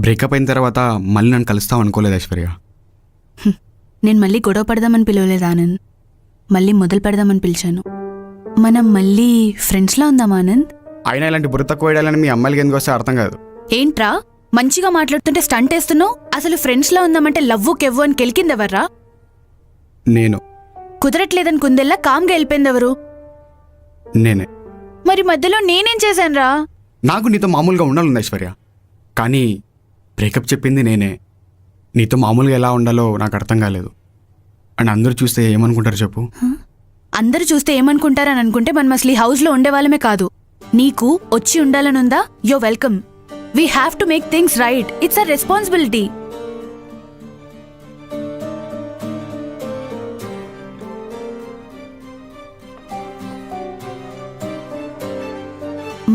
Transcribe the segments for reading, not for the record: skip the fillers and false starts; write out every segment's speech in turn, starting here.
Breakup అయిన తర్వాత మళ్ళీ నన్ను కలుస్తావు అనుకోలేదు ఐశ్వర్య. నేను మళ్ళీ గొడవ పడదామని పిలవలేదు ఆనంద్, మళ్ళీ మొదలు పెడదామని పిలిచాను. మనం మళ్ళీ ఫ్రెండ్స్లా ఉందాం ఆనంద్. అయినా ఇలాంటి బుర్ర తక్కువ వేయాలని మీ అమ్మాయిలకి ఎందుకు వస్తే అర్థం కాదు. ఏంట్రా మంచిగా మాట్లాడుతుంటే స్టంట్ వేస్తున్నావు? అసలు ఫ్రెండ్స్లా ఉందామంటే లవ్వు కెవ్వు అని కెలికిందెవర్రా? నేను కుదరట్లేదని కుందెల్లా కామ్గా వెళ్ళిపోయిందెవరు? నేనే. మరి మధ్యలో నేనేం చేశానురా? నాకు నీతో మామూలుగా ఉండాలంది ఐశ్వర్య, కానీ బ్రేకప్ చెప్పింది నేనే. నీతో మామూలుగా ఎలా ఉండాలో నాకు అర్థం కాలేదు. అండ్ అందరూ చూస్తే ఏమనుకుంటారు చెప్పు? అందరూ చూస్తే ఏమనుకుంటారని అనుకుంటే మనం అసలు ఈ హౌస్లో ఉండేవాళ్ళమే కాదు. నీకు వచ్చి ఉండాలనుందా? Yo welcome. We have to make things right. It's a responsibility.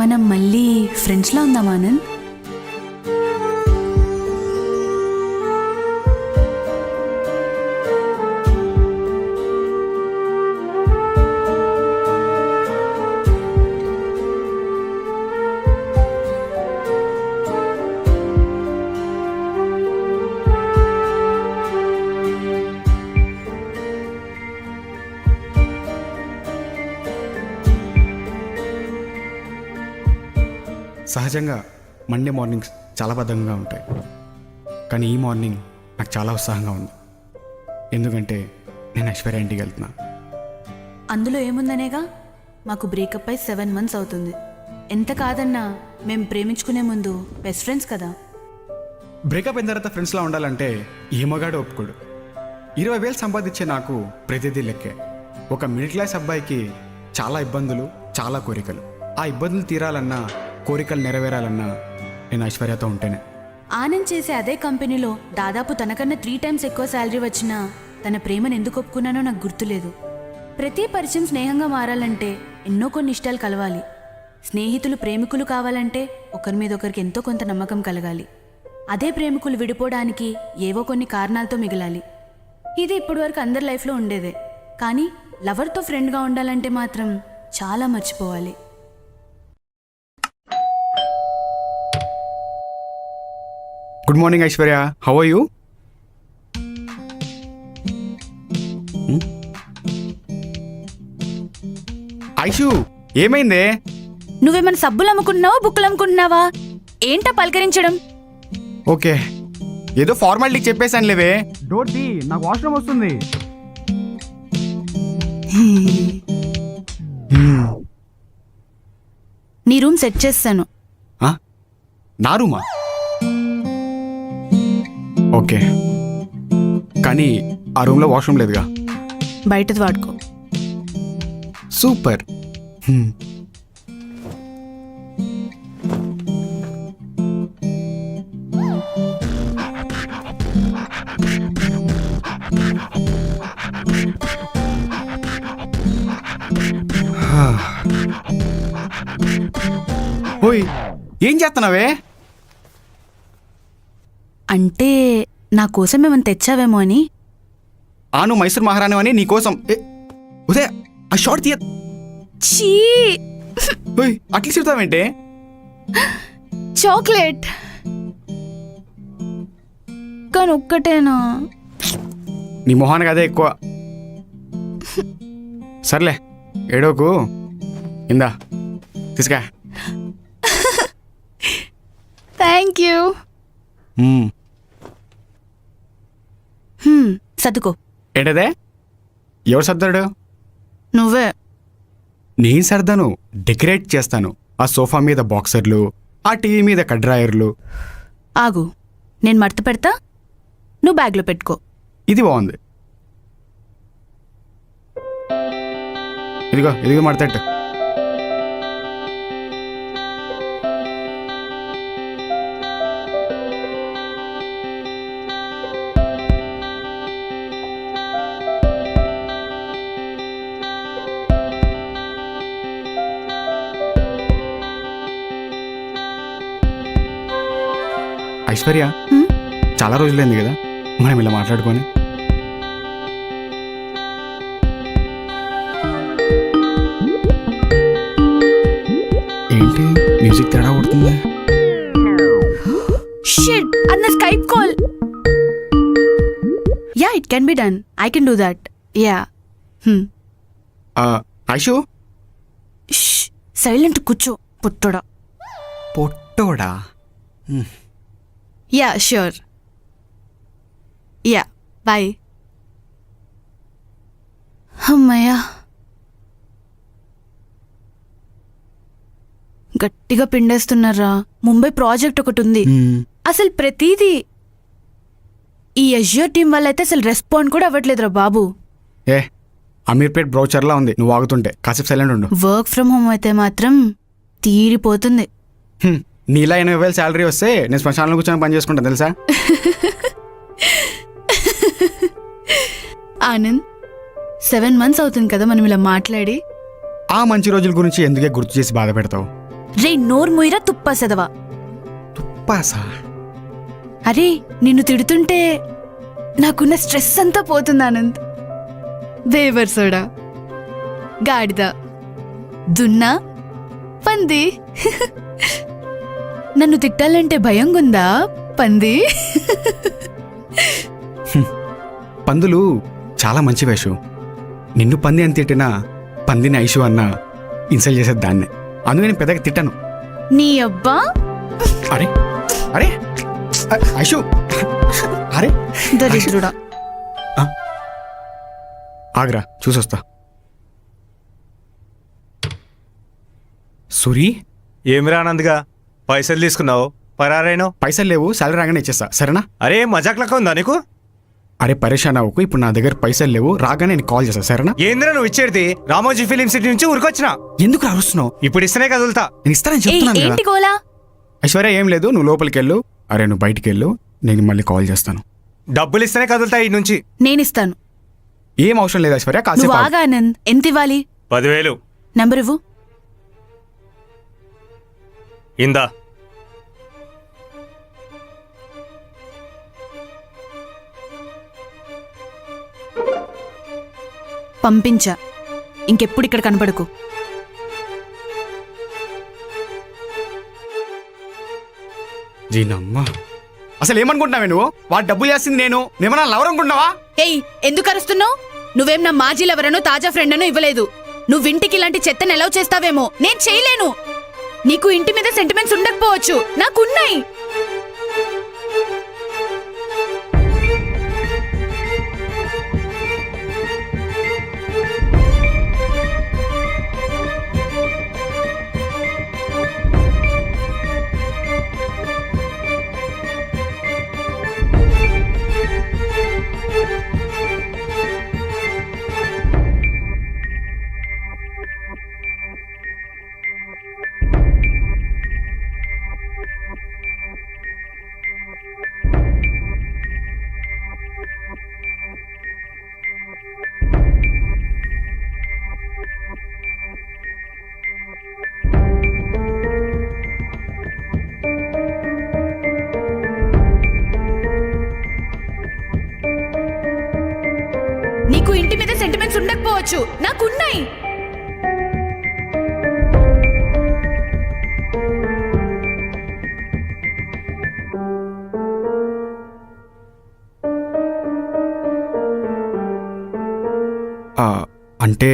మనం మళ్ళీ ఫ్రెండ్స్లా ఉందాం ఆనంద్. సహజంగా మండే మార్నింగ్స్ చాలా బద్ధంగా ఉంటాయి, కానీ ఈ మార్నింగ్ నాకు చాలా ఉత్సాహంగా ఉంది. ఎందుకంటే నేను ఐశ్వర్య ఇంటికి వెళ్తున్నా. అందులో ఏముందనేగా, మాకు బ్రేకప్ అయి 7 months అవుతుంది. ఎంత కాదన్నా మేము ప్రేమించుకునే ముందు బెస్ట్ ఫ్రెండ్స్ కదా. బ్రేకప్ అయిన తర్వాత ఫ్రెండ్స్లా ఉండాలంటే ఏ మగాడు ఒప్పుకోడు. 20,000 సంపాదించే నాకు ప్రతిదీ లెక్కే. ఒక మిడిల్ క్లాస్ అబ్బాయికి చాలా ఇబ్బందులు, చాలా కోరికలు. ఆ ఇబ్బందులు తీరాలన్నా, కోరికలు నెరవేరాలన్నా నేను ఐశ్వర్యతో ఉంటేనే. ఆనంద్ చేసే అదే కంపెనీలో దాదాపు తనకన్నా 3 times ఎక్కువ శాలరీ వచ్చినా తన ప్రేమను ఎందుకు ఒప్పుకున్నానో నాకు గుర్తులేదు. ప్రతి పరిచయం స్నేహంగా మారాలంటే ఎన్నో కొన్ని ఇష్టాలు కలవాలి. స్నేహితులు ప్రేమికులు కావాలంటే ఒకరి మీద ఒకరికి ఎంతో కొంత నమ్మకం కలగాలి. అదే ప్రేమికులు విడిపోవడానికి ఏవో కొన్ని కారణాలతో మిగలాలి. ఇది ఇప్పటివరకు అందరి లైఫ్లో ఉండేదే, కానీ లవర్తో ఫ్రెండ్గా ఉండాలంటే మాత్రం చాలా మర్చిపోవాలి. Good morning Aishwarya, how are you? Aishu, ఏమైందే? నువ్వేమైనా సబ్బులు అమ్ముకుంటున్నావా, బుక్కులు అమ్ముకుంటున్నావా? ఏంటా పలకరించడం? ఓకే, ఏదో ఫార్మాలిటీకి చెప్పేశాను లేవే. డోర్ తీ, నాకు వాష్రూమ్ వస్తుంది. నీ రూమ్ సెట్ చేస్తాను. నా రూమా? ఓకే, కానీ ఆ రూమ్లో వాష్రూమ్ లేదుగా. బయటది వాడుకో. సూపర్. ఓయ్, ఏం చేస్తున్నావే? అంటే నా కోసం ఏమైనా తెచ్చావేమో అని. ఆను మైసూర్ మహారాణి అని నీకోసం. ఉదయ, ఆ షార్ట్ తీయ. చీ, అట్లా చెప్తావేంటే? చాక్లెట్ కానీ ఒక్కటేనా? నీ మొహానికి అదే ఎక్కువ. సర్లే, ఏడోకు. ఇందా తీసుకా. Thank you. సర్దుకో. ఏంటదే? ఎవరు సర్దాడు? నువ్వే. నేను సర్దాను, డెకరేట్ చేస్తాను. ఆ సోఫా మీద బాక్సర్లు, ఆ టీవీ మీద కడ్రాయర్లు. ఆగు, నేను మడత పెడతా, నువ్వు బ్యాగ్లో పెట్టుకో. ఇది బాగుంది. ఇదిగో ఇదిగో మడతట్టు. ఐశ్వర్య, చాలా రోజులైంది కదా మనం ఇలా మాట్లాడుకొని. ఏంటి మ్యూజిక్ తేడా కొడుతుంది? షిట్, అన్న Skype call. Yeah, it can be done. I can do that. Yeah. Aishu silent కూర్చో పుట్టోడా. పొట్టోడా? Yeah, sure. Yeah, bye. అమ్మయ్యా, గట్టిగా పిండేస్తున్నారా. ముంబై ప్రాజెక్ట్ ఒకటి ఉంది. అసలు ప్రతిదీ ఈ అజ్యూర్ టీం వల్ల అయితే అసలు రెస్పాండ్ కూడా అవ్వట్లేదురా బాబు. ఏ అమీర్పేట్ బ్రౌచర్లా ఉంది నువ్వు ఆగుతుంటే. కాసేపు సైలెంట్ ఉండు. వర్క్ ఫ్రమ్ హోమ్ అయితే మాత్రం తీరిపోతుంది. నీలా 80,000 శాలరీ వస్తే నేను శ్మశానంలో కూర్చొని పని చేసుకుంటాను తెలుసా. ఆనంద్, 7 months అవుతుంది కదా మనం ఇలా మాట్లాడి. ఆ మంచి రోజుల గురించి ఎందుకే గుర్తు చేసి బాధ పెడతావు? రే నోరు మొయ్యరా తుప్పా సదవా. పాసా? అరే నిన్ను తిడుతుంటే నాకున్న స్ట్రెస్ అంతా పోతుంది ఆనంద్. దేవర్ సోడా, గాడిద, దున్నా, పంది. నన్ను తిట్టాలంటే భయంగుందా పంది? పందులు చాలా మంచి వేషు. నిన్ను పంది అని తిట్టినా పందిని ఐషు అన్న ఇన్సల్ట్ చేసేది దాన్నే. అందుకే నేను పెద్దగా తిట్టాను. నీ అబ్బా. అరే అరే ఐషు, అరే దరిద్రుడా. ఆగ్రా చూసొస్తా. సూరి, ఏమిరా ఆనంద్గా పైసలు తీసుకున్నావు పరారైనో? పైసలు లేవు, శాలరీ రాగానే ఇచ్చేస్తా సరేనా? అరే మజాక్ లెక్క ఉందా నీకు? అరే పరేషాన్ అవ్వకు, ఇప్పుడు నా దగ్గర పైసలు లేవు, రాగానే నేను కాల్ చేస్తా సరేనా? ఏంద్రా నువ్వు ఇచ్చేది? రామోజీ ఫిలిం సిటీ నుంచి ఊరికొచ్చినా. ఎందుకు అరుస్తున్నావు? ఇప్పుడు ఇస్తేనే కదులుతా. నేను ఇస్తానని ఏయ్, చెప్తున్నాను కదా. ఏంటి గోలా? ఐశ్వర్య ఏం లేదు, నువ్వు లోపలికి వెళ్ళు. అరే నువ్వు బయటికి వెళ్ళు, నేను మళ్ళీ కాల్ చేస్తాను. డబ్బులు ఇస్తేనే కదులుతా ఈ నుంచి. నేనిస్తాను. ఏం అవసరం లేదు ఐశ్వర్య, నువ్వు కాసేపు ఆగు. ఆగా ఆనంద్. ఎంత ఇవ్వాలి? 10,000 నంబర్ ఇవ్వు. ఇందా. పంపించా. ఇంకెప్పుడు ఇక్కడ కనపడకు. జీనమ్మ, అసలు ఏమనుకుంటున్నావే నువ్వు? వాడు డబ్బులు చేస్తుంది నేను, నేమన్నా లవర్ అనుకుంటున్నావా? ఏయ్, ఎందుకు అరుస్తున్నావు? నువ్వేం నా మాజీలు ఎవరనో తాజా ఫ్రెండ్ అనో ఇవ్వలేదు. నువ్వింటికి ఇలాంటి చెత్తను ఎలా చేస్తావేమో. నేను చేయలేను. నీకు ఇంటి మీద సెంటిమెంట్స్ ఉండకపోవచ్చు, నాకున్నాయి. నీకు ఇంటి మీద సెంటిమెంట్స్ ఉండకపోవచ్చు, నాకున్నాయి. అంటే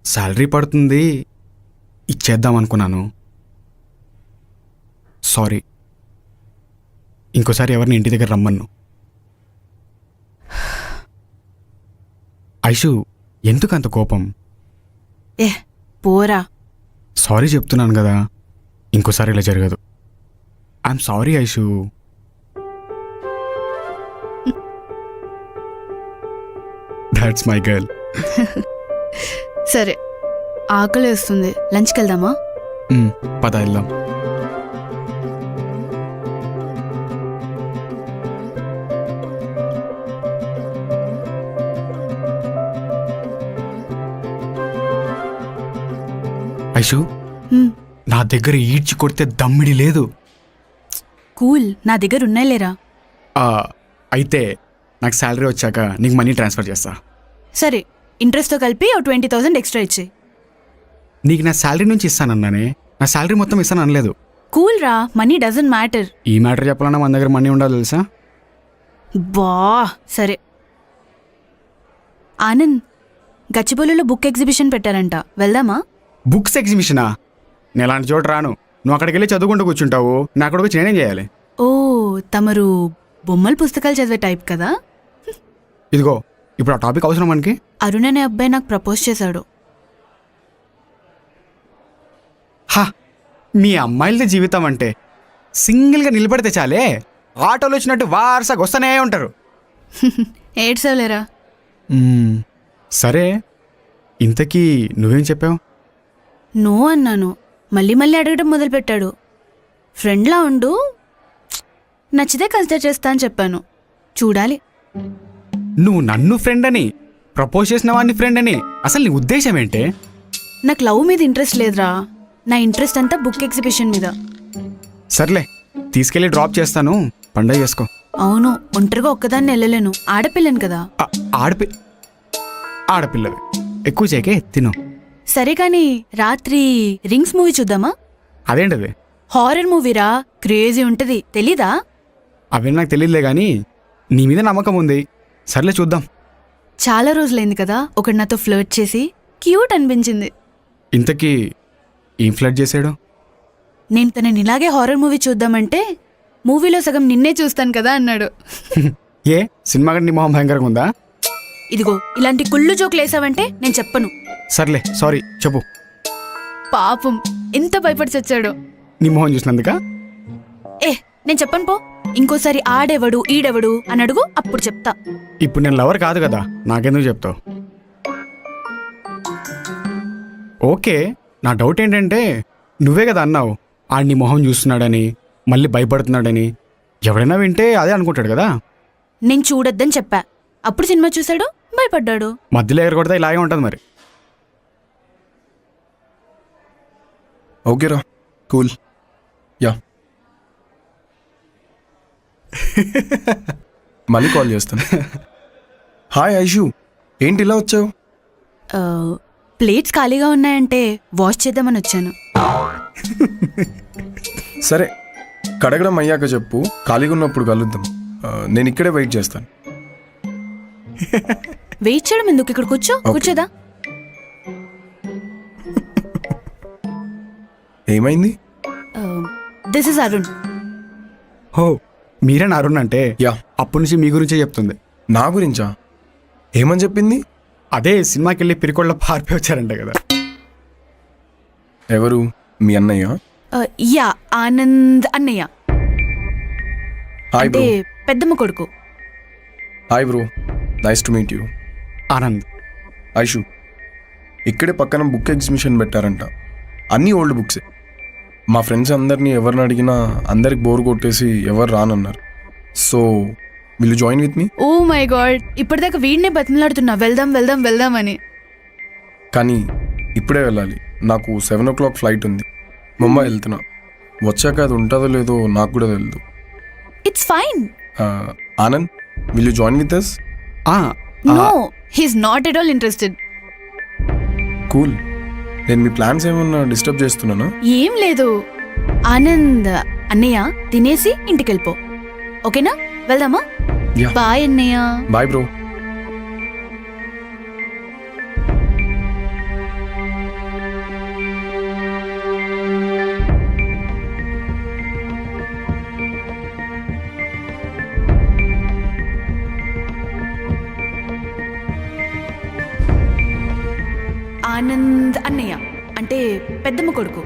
శాలరీ పడుతుంది, ఇచ్చేద్దాం అనుకున్నాను. సారీ, ఇంకోసారి ఎవరిని ఇంటి దగ్గర రమ్మన్ను. ఐషు, ఎందుకు అంత కోపం? ఏ పోరా. సారీ చెప్తున్నాను కదా, ఇంకోసారి ఇలా జరగదు. I'm sorry Aishu. That's my girl. సరే, ఆకలి వేస్తుంది, లంచ్కి వెళ్దామా? పద వెళ్దాం. ఐషు, హ్మ్, నా దగ్గర ఈడ్చి కొడితే దమ్మిడి లేదు. కూల్, నా దగ్గర ఉన్నాయి లేరా. అయితే నాకు శాలరీ వచ్చాక నీకు మనీ ట్రాన్స్ఫర్ చేస్తా. సరే, ఇంట్రెస్ట్తో కలిపి 20,000 ఎక్స్ట్రా ఇచ్చేయి. నీకు నా శాలరీ నుంచి ఇస్తానన్నానే, నా శాలరీ మొత్తం ఇస్తాను అనలేదు. కూల్ రా, మనీ డజంట్ మ్యాటర్. ఈ మ్యాటర్ చెప్పాలన్నా మన దగ్గర మనీ ఉండాలి తెలుసా. బా సరే. ఆనంద్, గచ్చిబౌలిలో బుక్ ఎగ్జిబిషన్ పెట్టారంట, వెళ్దామా? బుక్స్ ఎగ్జిబిషనా? నేను అలాంటి చోట రాను. నువ్వు అక్కడికి వెళ్ళి చదువుకుంటూ కూర్చుంటావు, నా అక్కడికి వచ్చి నేనేం చేయాలి? ఓ, తమరు బొమ్మల పుస్తకాలు చదివే టైప్ కదా. ఇదిగో ఇప్పుడు ఆ టాపిక్ అవసరం మనకి. అరుణ్ అనే అబ్బాయి నాకు ప్రపోజ్ చేశాడు. హా, మీ అమ్మాయిలది జీవితం అంటే సింగిల్గా నిలబడితే చాలే, ఆటోలు వచ్చినట్టు వారసగా వస్తూనే ఉంటారు. ఏడ్సవలేరా? సరే, ఇంతకీ నువ్వేం చెప్పావు? నో అన్నాను. మళ్ళీ మళ్ళీ అడగడం మొదలుపెట్టాడు. ఫ్రెండ్లా ఉండు, నచ్చితే కన్సిడర్ చేస్తా అని చెప్పాను. చూడాలి. నువ్వు నన్ను ఫ్రెండ్ అని, ప్రపోజ్ చేసిన వాడిని ఫ్రెండ్ అని, అసలు నీ ఉద్దేశం ఏంటే? నాకు లవ్ మీద ఇంట్రెస్ట్ లేదురా. నా ఇంట్రెస్ట్ అంతా బుక్ ఎగ్జిబిషన్ మీద. సర్లే, తీసుకెళ్ళి డ్రాప్ చేస్తాను, పండగ చేసుకో. అవును, ఒంటరిగా ఒక్కదాన్ని వెళ్ళలేను, ఆడపిల్లను కదా. ఆడపిల్లవి ఎక్కువ చేకే తిను. సరే కానీ రాత్రి రింగ్స్ మూవీ చూద్దామా? అదేంటది? హారర్ మూవీరా, క్రేజీ ఉంటది, తెలీదా? అవే నాకు తెలియదులే కానీ నీ మీద నమ్మకం ఉంది. సర్లే చూద్దాం. చాలా రోజులైంది కదా ఒకడు నాతో ఫ్లర్ట్ చేసి, క్యూట్ అనిపించింది. ఇంతకీ ఏం ఫ్లడ్ చేశాడు? నేను తనని ఇలాగే హారర్ మూవీ చూద్దామంటే, మూవీలో సగం నిన్నే చూస్తాను కదా అన్నాడు. ఏ సినిమా నీ మొహం భయంకరంగా ఉందా? ఇదిగో ఇలాంటి కుళ్ళు జోకులు వేసావంటే నేను చెప్పను. సర్లే, సారీ చెప్పు. పాపం ఎంత భయపడి చచ్చాడు. నీ మొహం చూసినందుక? నేను చెప్పను పో. ఇంకోసారి ఆడెవడు ఈడెవడు అని అడుగు, అప్పుడు చెప్తా. ఇప్పుడు నేను లవర్ కాదు కదా, నాకెందుకు చెప్తావు? ఓకే, నా డౌట్ ఏంటంటే నువ్వే కదా అన్నావు ఆడు నీ మొహం చూస్తున్నాడని, మళ్ళీ భయపడుతున్నాడని. ఎవడైనా వింటే అదే అనుకుంటాడు కదా. నేను చూడొద్దని చెప్పా, అప్పుడు సినిమా చూశాడు, భయపడ్డాడు. మధ్యలో ఎగరగొడితే ఇలాగే ఉంటుంది మరి. ఓకేరా, కూల్. యా, మళ్ళీ కాల్ చేస్తాను. హాయ్ ఐషు, ఏంటి ఇలా వచ్చావు? ప్లేట్స్ ఖాళీగా ఉన్నాయంటే వాష్ చేద్దామని వచ్చాను. సరే, కడగడం అయ్యాక చెప్పు, ఖాళీగా ఉన్నప్పుడు కలుద్దాం. నేను ఇక్కడే వెయిట్ చేస్తాను. వెయిట్ చేయడం ఎందుకు, ఇక్కడ కూర్చో. కూర్చోదా? ఏమైంది? This is Arun. హో, మీరే నా అరుణ్ అంటే? యా. అప్పటి నుంచి మీ గురించే చెప్తుంది. నా గురించా? ఏమని చెప్పింది? అదే సినిమాకి వెళ్ళి పిరికొళ్ళ పారిపోయి వచ్చారంట కదా. ఎవరు? మీ అన్నయ్య? యా, ఆనంద్ అన్నయ్య. హాయ్ అంటే బ్రో. పెద్దమ్మ కొడుకు. Hi bro, nice to meet you. Anand. Aishu, ఇక్కడే పక్కన బుక్ ఎగ్జిబిషన్ పెట్టారంట. అన్నీ ఓల్డ్ బుక్సే. మా ఫ్రెండ్స్ అందరినీ ఎవరిని అడిగినా అందరికి బోర్ కొట్టేసి ఎవరు రానన్నారు. So will you join with me? Oh my God, ఇప్పటిదాకా వీడినే బతిమలాడుతున్నా వెళ్దాం వెళ్దాం వెళ్దాం అని. కానీ ఇప్పుడే వెళ్ళాలి, నాకు 7 o'clock ఫ్లైట్ ఉంది. ముంబై వెళ్తున్నా. వచ్చాక అది ఉంటుందో లేదో నాకు కూడా తెలియదు. It's fine. Anand, will you join with us? No, he's not at all interested. Cool. నేను మీ ప్లాన్స్ ఏమన్నా డిస్టర్బ్ చేస్తున్నానా? ఏం లేదు. ఆనంద్ అన్నయ్య తినేసి ఇంటికి వెళ్ళిపో, ఓకేనా? వెళ్దామా? Yeah. బాయ్ అన్నయ్య. Bye bro. ఆనంద్ అన్నయ్య అంటే పెద్దమ్మ కొడుకు.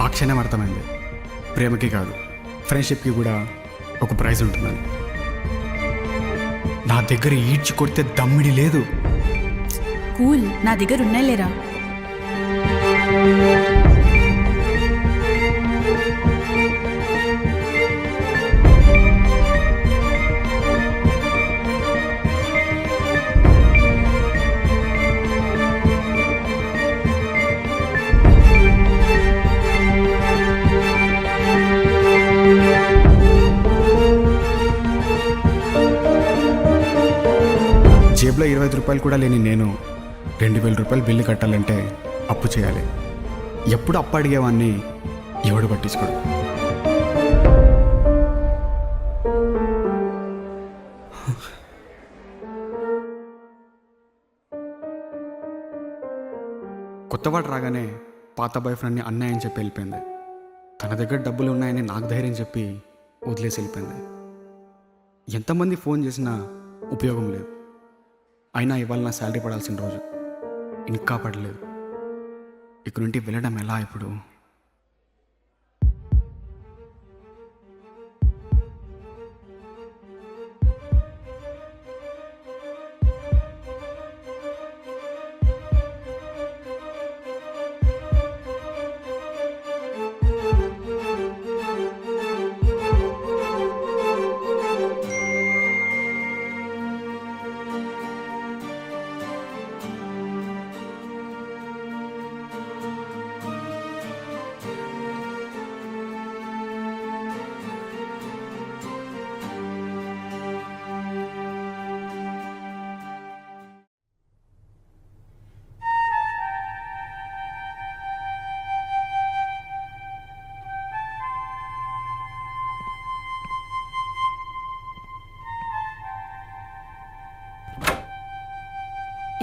ఆ క్షణం అర్థమైంది, ప్రేమకి కాదు ఫ్రెండ్షిప్కి కూడా ఒక ప్రైజ్ ఉంటుందని. నా దగ్గర ఈడ్చి కొడితే దమ్మిడి లేదు. కూల్, నా దగ్గర ఉన్నాయి లేరా. జేబులో 25 రూపాయలు కూడా లేని నేను 2000 రూపాయలు బిల్లు కట్టాలంటే అప్పు చేయాలి. ఎప్పుడు అప్పు అడిగేవాడిని ఎవడు పట్టించుకోడు. కొత్తవాడు రాగానే పాత బాయ్ ఫ్రెండ్ని అన్నాయని చెప్పి వెళ్ళిపోయింది. తన దగ్గర డబ్బులు ఉన్నాయని నాకు ధైర్యం చెప్పి వదిలేసి వెళ్ళిపోయింది. ఎంతమంది ఫోన్ చేసినా ఉపయోగం లేదు. అయినా ఇవాళ నా శాలరీ పడాల్సిన రోజు ఇంకా పడలేదు. ఇక్కడ నుండి వెళ్ళడం ఎలా ఇప్పుడు?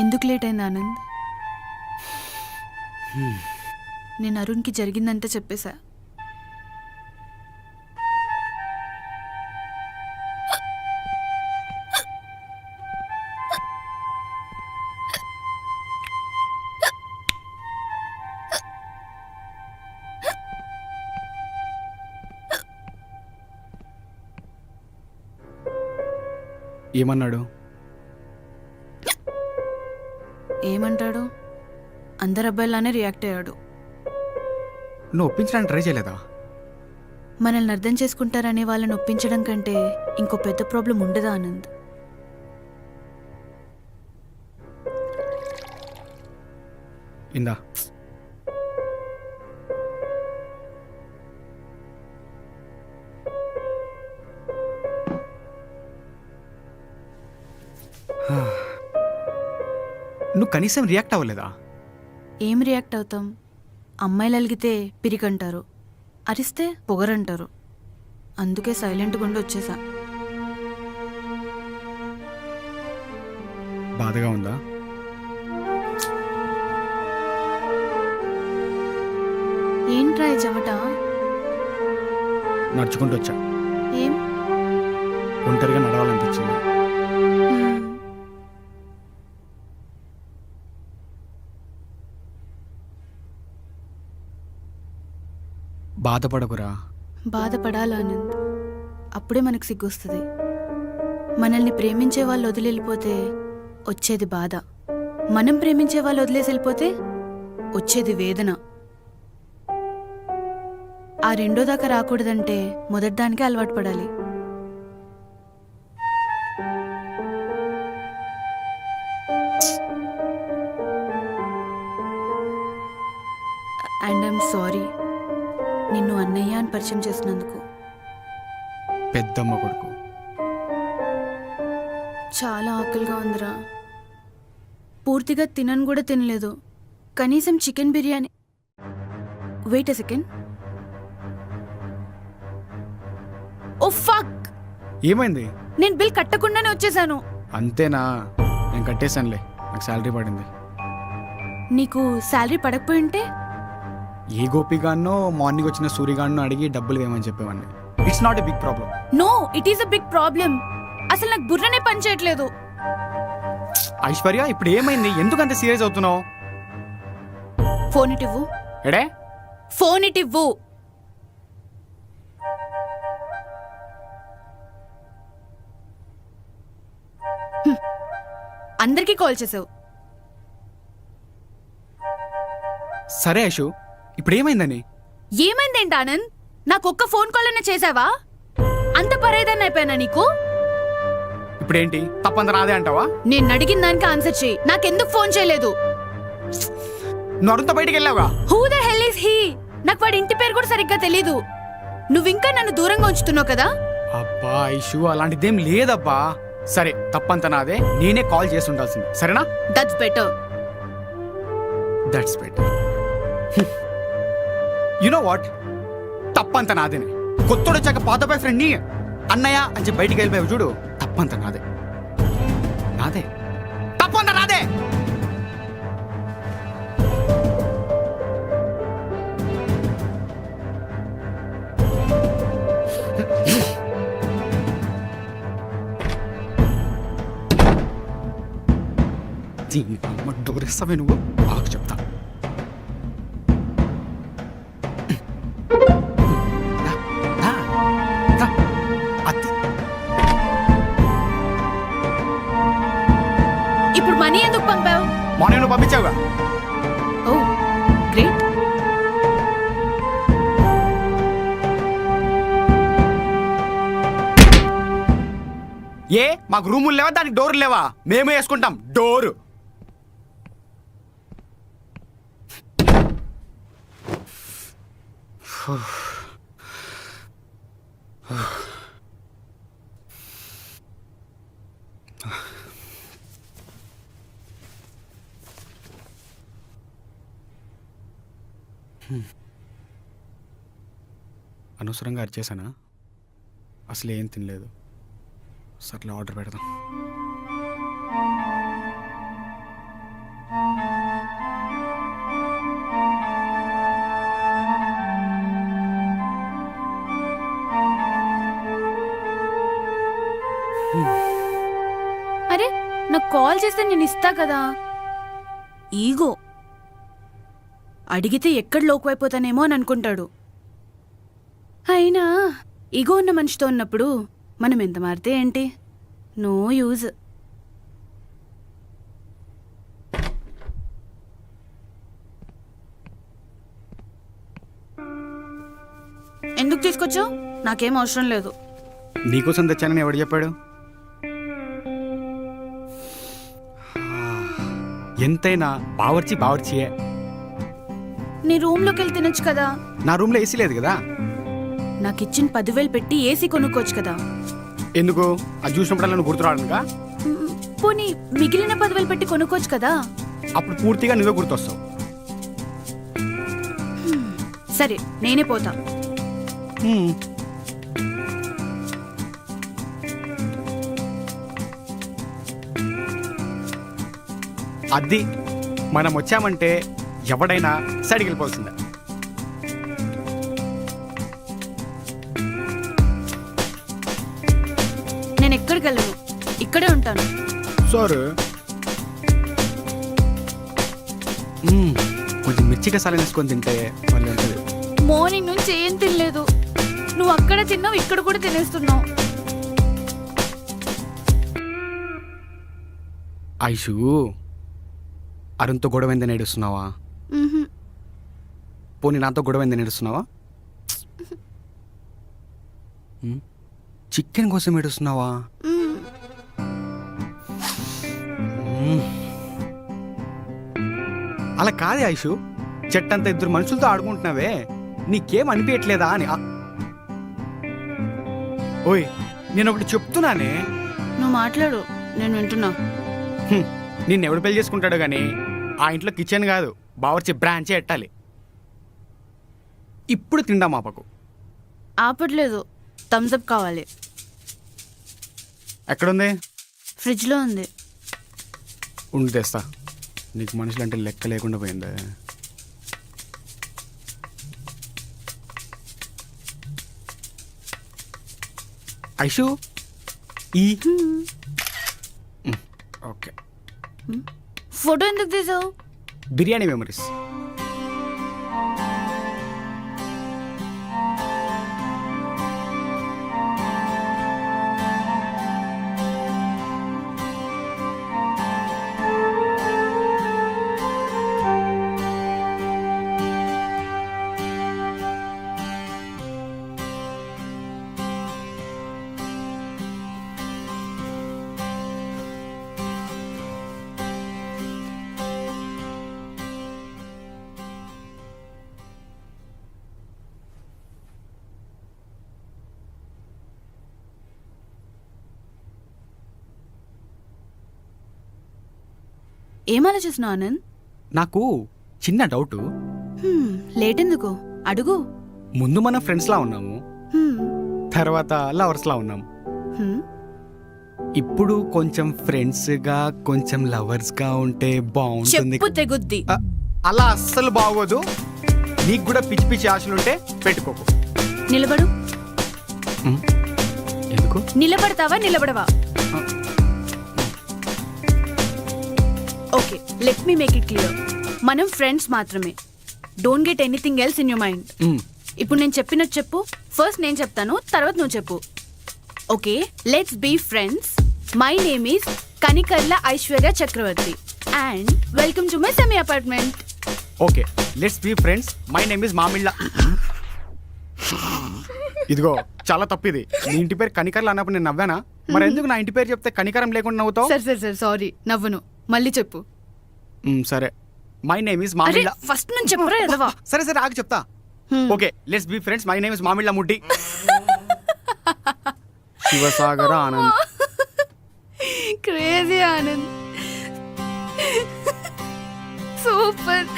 ఎందుకు లేట్ అయింది ఆనంద్? నేను అరుణ్కి జరిగిందంతా చెప్పేశా. ఏమన్నాడు? ఏమంటాడు? అందరు అబ్బాయిలానే రియాక్ట్ అయ్యాడు. నువ్వు ఒప్పించడానికి ట్రై చేయలేదా? మనల్ని అర్థం చేసుకుంటారనే వాళ్ళని ఒప్పించడం కంటే ఇంకో పెద్ద ప్రాబ్లం ఉండదా ఆనంద్? ఇందా నువ్వు కనీసం రియాక్ట్ అవ్వలేదా? ఏం రియాక్ట్ అవుతాం? అమ్మాయిలు అలిగితే పిరికంటారు, అరిస్తే పొగరంటారు. అందుకే సైలెంట్గా ఉండి వచ్చేసా. బాధగా ఉందా? ఏంట్రా ఈ చెమట? నడుచుకుంటూ వచ్చా. ఏం? ఒంటరిగా నడవాలనిపించింది. బాధపడకురా. బాధపడాలి ఆనంద్. అప్పుడే మనకు సిగ్గొస్తుంది. మనల్ని ప్రేమించే వాళ్ళు వదిలి వెళ్ళిపోతే వచ్చేది బాధ. మనం ప్రేమించే వాళ్ళు వదిలేసి వెళ్ళిపోతే వచ్చేది వేదన. ఆ రెండో దాకా రాకూడదంటే మొదటి దానికే అలవాటు పడాలి. అండ్ ఐఎమ్ సారీ నిన్ను అన్నయ్య అని పరిచయం చేసినందుకు. పెద్దమ్మ కొడుకు. చాలా ఆకలిగా ఉందిరా. పూర్తిగా తినను కూడా తినలేదు. కనీసం chicken biryani. Wait a second. Oh fuck! ఏమైంది? నేను బిల్ కట్టకుండానే వచ్చేసాను. అంతేనా? నేను కట్టేశానులే, నాకు శాలరీ పడింది. నీకు శాలరీ పడకపోయి ఉంటే ఏ గోపిగాన్నో మార్నింగ్ వచ్చిన సూర్యగాన్నో అడిగి డబ్బులు వేయమని చెప్పేవాడిని. It's not a big problem. No, it is a big problem. అసలు నాకు బుర్రనే పని చేయట్లేదు. ఐశ్వర్య, ఇప్పుడు ఏమైంది? ఎందుకు అంత సీరియస్ అవుతున్నావు? ఫోన్ ఇటు ఇవ్వు. ఎడే? ఫోన్ ఇటు ఇవ్వు. అందరికీ కాల్ చేసావు. సరే ఐషు, ఇప్పుడు ఏమైందని? ఏమైందేంటి ఆనంద్? నాకు ఒక్క ఫోన్ కాల్ అయినా చేసావా? అంత పరేదాన్ని అయిపోయానా నీకు? ఇప్పుడేంటి, తప్పంత నాదే అంటావా? నేను అడిగిన దానికి ఆన్సర్ చేయి. నాకెందుకు ఫోన్ చేయలేదు? నువ్వు అరుణ్తో బయటికి వెళ్ళావుగా? Who the hell is he? నాకు వాడి ఇంటి పేరు కూడా సరిగ్గా తెలీదు. నువ్వింకా నన్ను దూరంగా ఉంచుతున్నావు కదా? అబ్బా ఐషు, అలాంటిదేం లేదబ్బా. సరే తప్పంత నాదే, నేనే కాల్ చేసి ఉండాల్సింది, సరేనా? That's better. That's better. You know what, తప్పంత నాదేనే. కొత్తోడు వచ్చాక పాత బాయ్ ఫ్రెండ్ని అన్నయ్య అని చెప్పి బయటికి వెళ్ళిపోయావు చూడు, తప్పంత నాదే. నాదే, తప్పంత నాదే. దీన్ని అమ్మ డోరేస్తావే నువ్వు, బాగా చెప్తా. రా, రా, రా. అత్తి. ఇప్పుడు మనీ ఎందుకు పంపావు? మార్నింగ్ నువ్వు పంపించావుగా. ఓ గ్రేట్. ఏ మాకు రూములు లేవా, దానికి డోర్లు లేవా? మేమే వేసుకుంటాం డోరు. అనవసరంగా అరిచేసానా? అసలు ఏం తినలేదు. సర్లే ఆర్డర్ పెడదాం. అరే నాకు కాల్ చేస్తే నేను ఇస్తా కదా. ఈగో అడిగితే ఎక్కడ లోకువైపోతానేమో అని అనుకుంటాడు. అయినా ఈగో ఉన్న మనిషితో ఉన్నప్పుడు మనం ఎంత మారితే ఏంటి, నో యూజ్. ఎందుకు తీసుకొచ్చావు? నాకేం అవసరం లేదు. నీకోసం తెచ్చానని ఎవడు చెప్పాడు? ఎంతైనా బావర్చియే. నీ రూమ్లోకి వెళ్ళి తినొచ్చు కదా. నా రూమ్లో ఏసీ లేదు కదా. నాకు ఇచ్చిన 10,000 పెట్టి ఏసీ కొనుక్కోవచ్చు కదా. ఎందుకు? అది చూసినప్పుడల్లా నువ్వు గుర్తురాడుగా. పోనీ మిగిలిన 10,000 పెట్టి కొనుక్కోవచ్చు కదా. అప్పుడు పూర్తిగా నువ్వే గుర్తొస్తావు. సరే నేనే పోతా. అది మనం వచ్చామంటే ఎవడైనా సైడ్కి వెళ్ళిపోవాల్సిందే. నేను ఎక్కడికి వెళ్ళను, ఇక్కడే ఉంటాను. సరే. కొంచెం మిర్చిగా సాలని వేసుకొని తింటే మళ్ళీ ఉంటుంది. మార్నింగ్ నుంచి ఏం తినలేదు. నువ్వు అక్కడ తిన్నావు, ఇక్కడ కూడా తినేస్తున్నావు. ఐషు, అరుణ్తో గొడవైందని ఏడుస్తున్నావా? పోనీ నాతో గొడవైందని ఏడుస్తున్నావా? చికెన్ కోసం ఏడుస్తున్నావా? అలా కాదే ఐషు, చెట్టంతా ఇద్దరు మనుషులతో ఆడుకుంటున్నావే, నీకేం అనిపించట్లేదా అని. ఓయ్ నేను ఒకటి చెప్తున్నానే. నువ్వు మాట్లాడు, నేను వింటున్నా. నిన్నెవడు పెళ్లి చేసుకుంటాడు కానీ ఆ ఇంట్లో కిచెన్ కాదు, బావర్చి బ్రాంచే ఎట్టాలి. ఇప్పుడు తిండా మాపకు. ఆపట్లేదు, థమ్స్అప్ కావాలి. ఎక్కడుంది? ఫ్రిడ్జ్లో ఉంది. ఉండి తెస్తా. నీకు మనుషులు అంటే లెక్క లేకుండా పోయిందా? ఐషు ఈ ఓకే. ఫోటో ఎందుకు తీసావు? బిర్యానీ మెమరీస్. ఏం ఆలోచిస్తున్నావు ఆనంద్? నాకు చిన్న డౌటు. లేట్ ఎందుకు అడుగు. ముందు మనం ఫ్రెండ్స్లా ఉన్నాము, హ్మ్, తర్వాత లవర్స్లా ఉన్నాము. హ్మ్. ఇప్పుడు కొంచెం ఫ్రెండ్స్గా కొంచెం లవర్స్గా ఉంటే బాగుంటుంది. చెప్పు తెగుద్ది. అలా అస్సలు బాగోదు. నీకు కూడా పిచ్చి పిచ్చి ఆశలుంటే పెట్టుకోకు. నిలబడు. ఎందుకు? నిలబడతావా నిలబడవా? Okay, let me make it clear. మనం ఫ్రెండ్స్ మాత్రమే. Don't get anything else in your mind. ఇప్పుడు నేను చెప్పినట్టు చెప్పు. ఫస్ట్ నేను చెప్తాను, తర్వాత నువ్వు చెప్పు. Okay, let's be friends. My name is Kanikarla Aishwarya Chakravarthy and welcome to my semi apartment. Okay, let's be friends. My name is Mamilla. ఇదిగో చాలా తప్పిది. నీ ఇంటి పేరు కనికర్లు అన్నప్పుడు నేను నవ్వానా? మరి ఎందుకు నా ఇంటి పేరు చెప్తే కనికరం లేకుండా నవ్వుతావు? సరే సరే సరే, సారీ, నవ్వును. మళ్ళీ చెప్పు. సరే, మై నేమ్ ఇస్ అరే మామిళ్ళ. ఫస్ట్ నుంచి చెప్పరా ఎదవా. సరే సరే ఆగి చెప్తా. Okay, let's be friends. My name is Mamilla ముడ్డి. శివసాగర ఆనంద్. Crazy Anand, super.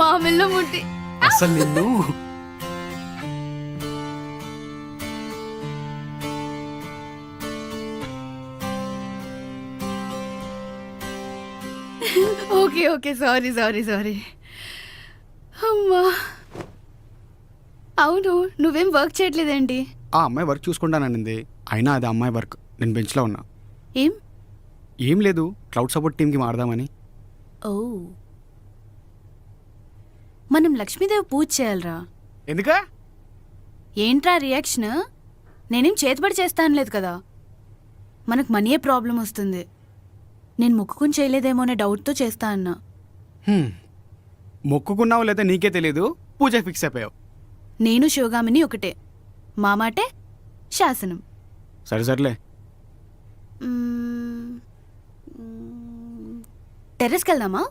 మామిళ్ళ ముట్టి. అసలు నిన్ను okay okay, sorry sorry sorry. అమ్మా, అవును, నువ్వేం వర్క్ చేయట్లేదేంటి? ఆ అమ్మాయి వర్క్ చూసుకుంటాననింది. అయినా అది అమ్మాయి వర్క్, నేను బెంచ్లో ఉన్నా. ఏం? ఏం లేదు, క్లౌడ్ సపోర్ట్ టీంకి మారదామని. ఓ, మనం లక్ష్మీదేవి పూజ చేయాలరా. ఎందుకా? ఏంట్రా రియాక్షన్? నేనేం చేతిపడి చేస్తాను లేదు కదా. మనకు మనీయే ప్రాబ్లం వస్తుంది. నేను మొక్కుకుని చేయలేదేమో అనే డౌట్తో చేస్తా అన్నా. మొక్కుకున్నావు లేదా నీకే తెలియదు, పూజ ఫిక్స్ అయిపోయావు. నేను శివగామిని ఒకటే, మా మాటే శాసనం. సరే సర్లే. టెర్రస్కి వెళ్దామా?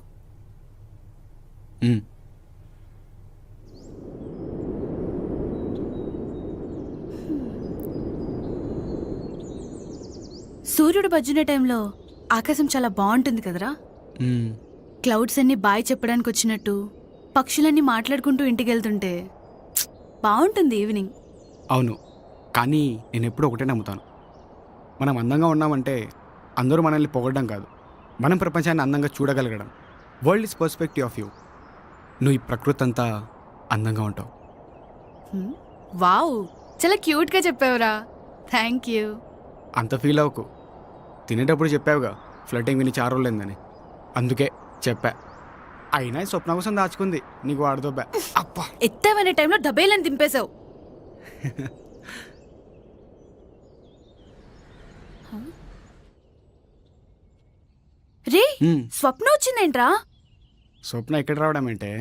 సూర్యుడు బజ్జునే టైంలో ఆకాశం చాలా బాగుంటుంది కదరా. క్లౌడ్స్ అన్ని బాయ్ చెప్పడానికి వచ్చినట్టు, పక్షులన్నీ మాట్లాడుకుంటూ ఇంటికి వెళ్తుంటే బాగుంటుంది ఈవినింగ్. అవును, కానీ నేను ఎప్పుడూ ఒకటే నమ్ముతాను. మనం అందంగా ఉన్నామంటే అందరూ మనల్ని పొగడడం కాదు, మనం ప్రపంచాన్ని అందంగా చూడగలగడం. World is perspective of you. నువ్వు ఈ ప్రకృతి అంతా అందంగా ఉంటావు. వావ్, చాలా క్యూట్గా చెప్పావురా. Thank you. అంత ఫీల్ అవ్వకు. తినేటప్పుడు చెప్పావుగా ఫ్లటింగ్ విని 4 రోజులైందని, అందుకే చెప్పా. అయినా ఈ స్వప్న కోసం దాచుకుంది, నీకు వాడదోబ్బా. అబ్బా, ఎత్తవనే టైంలో డబేలని దింపేశావు. రే, స్వప్న వచ్చిందేంట్రా? స్వప్న ఎక్కడ రావడం అంటే?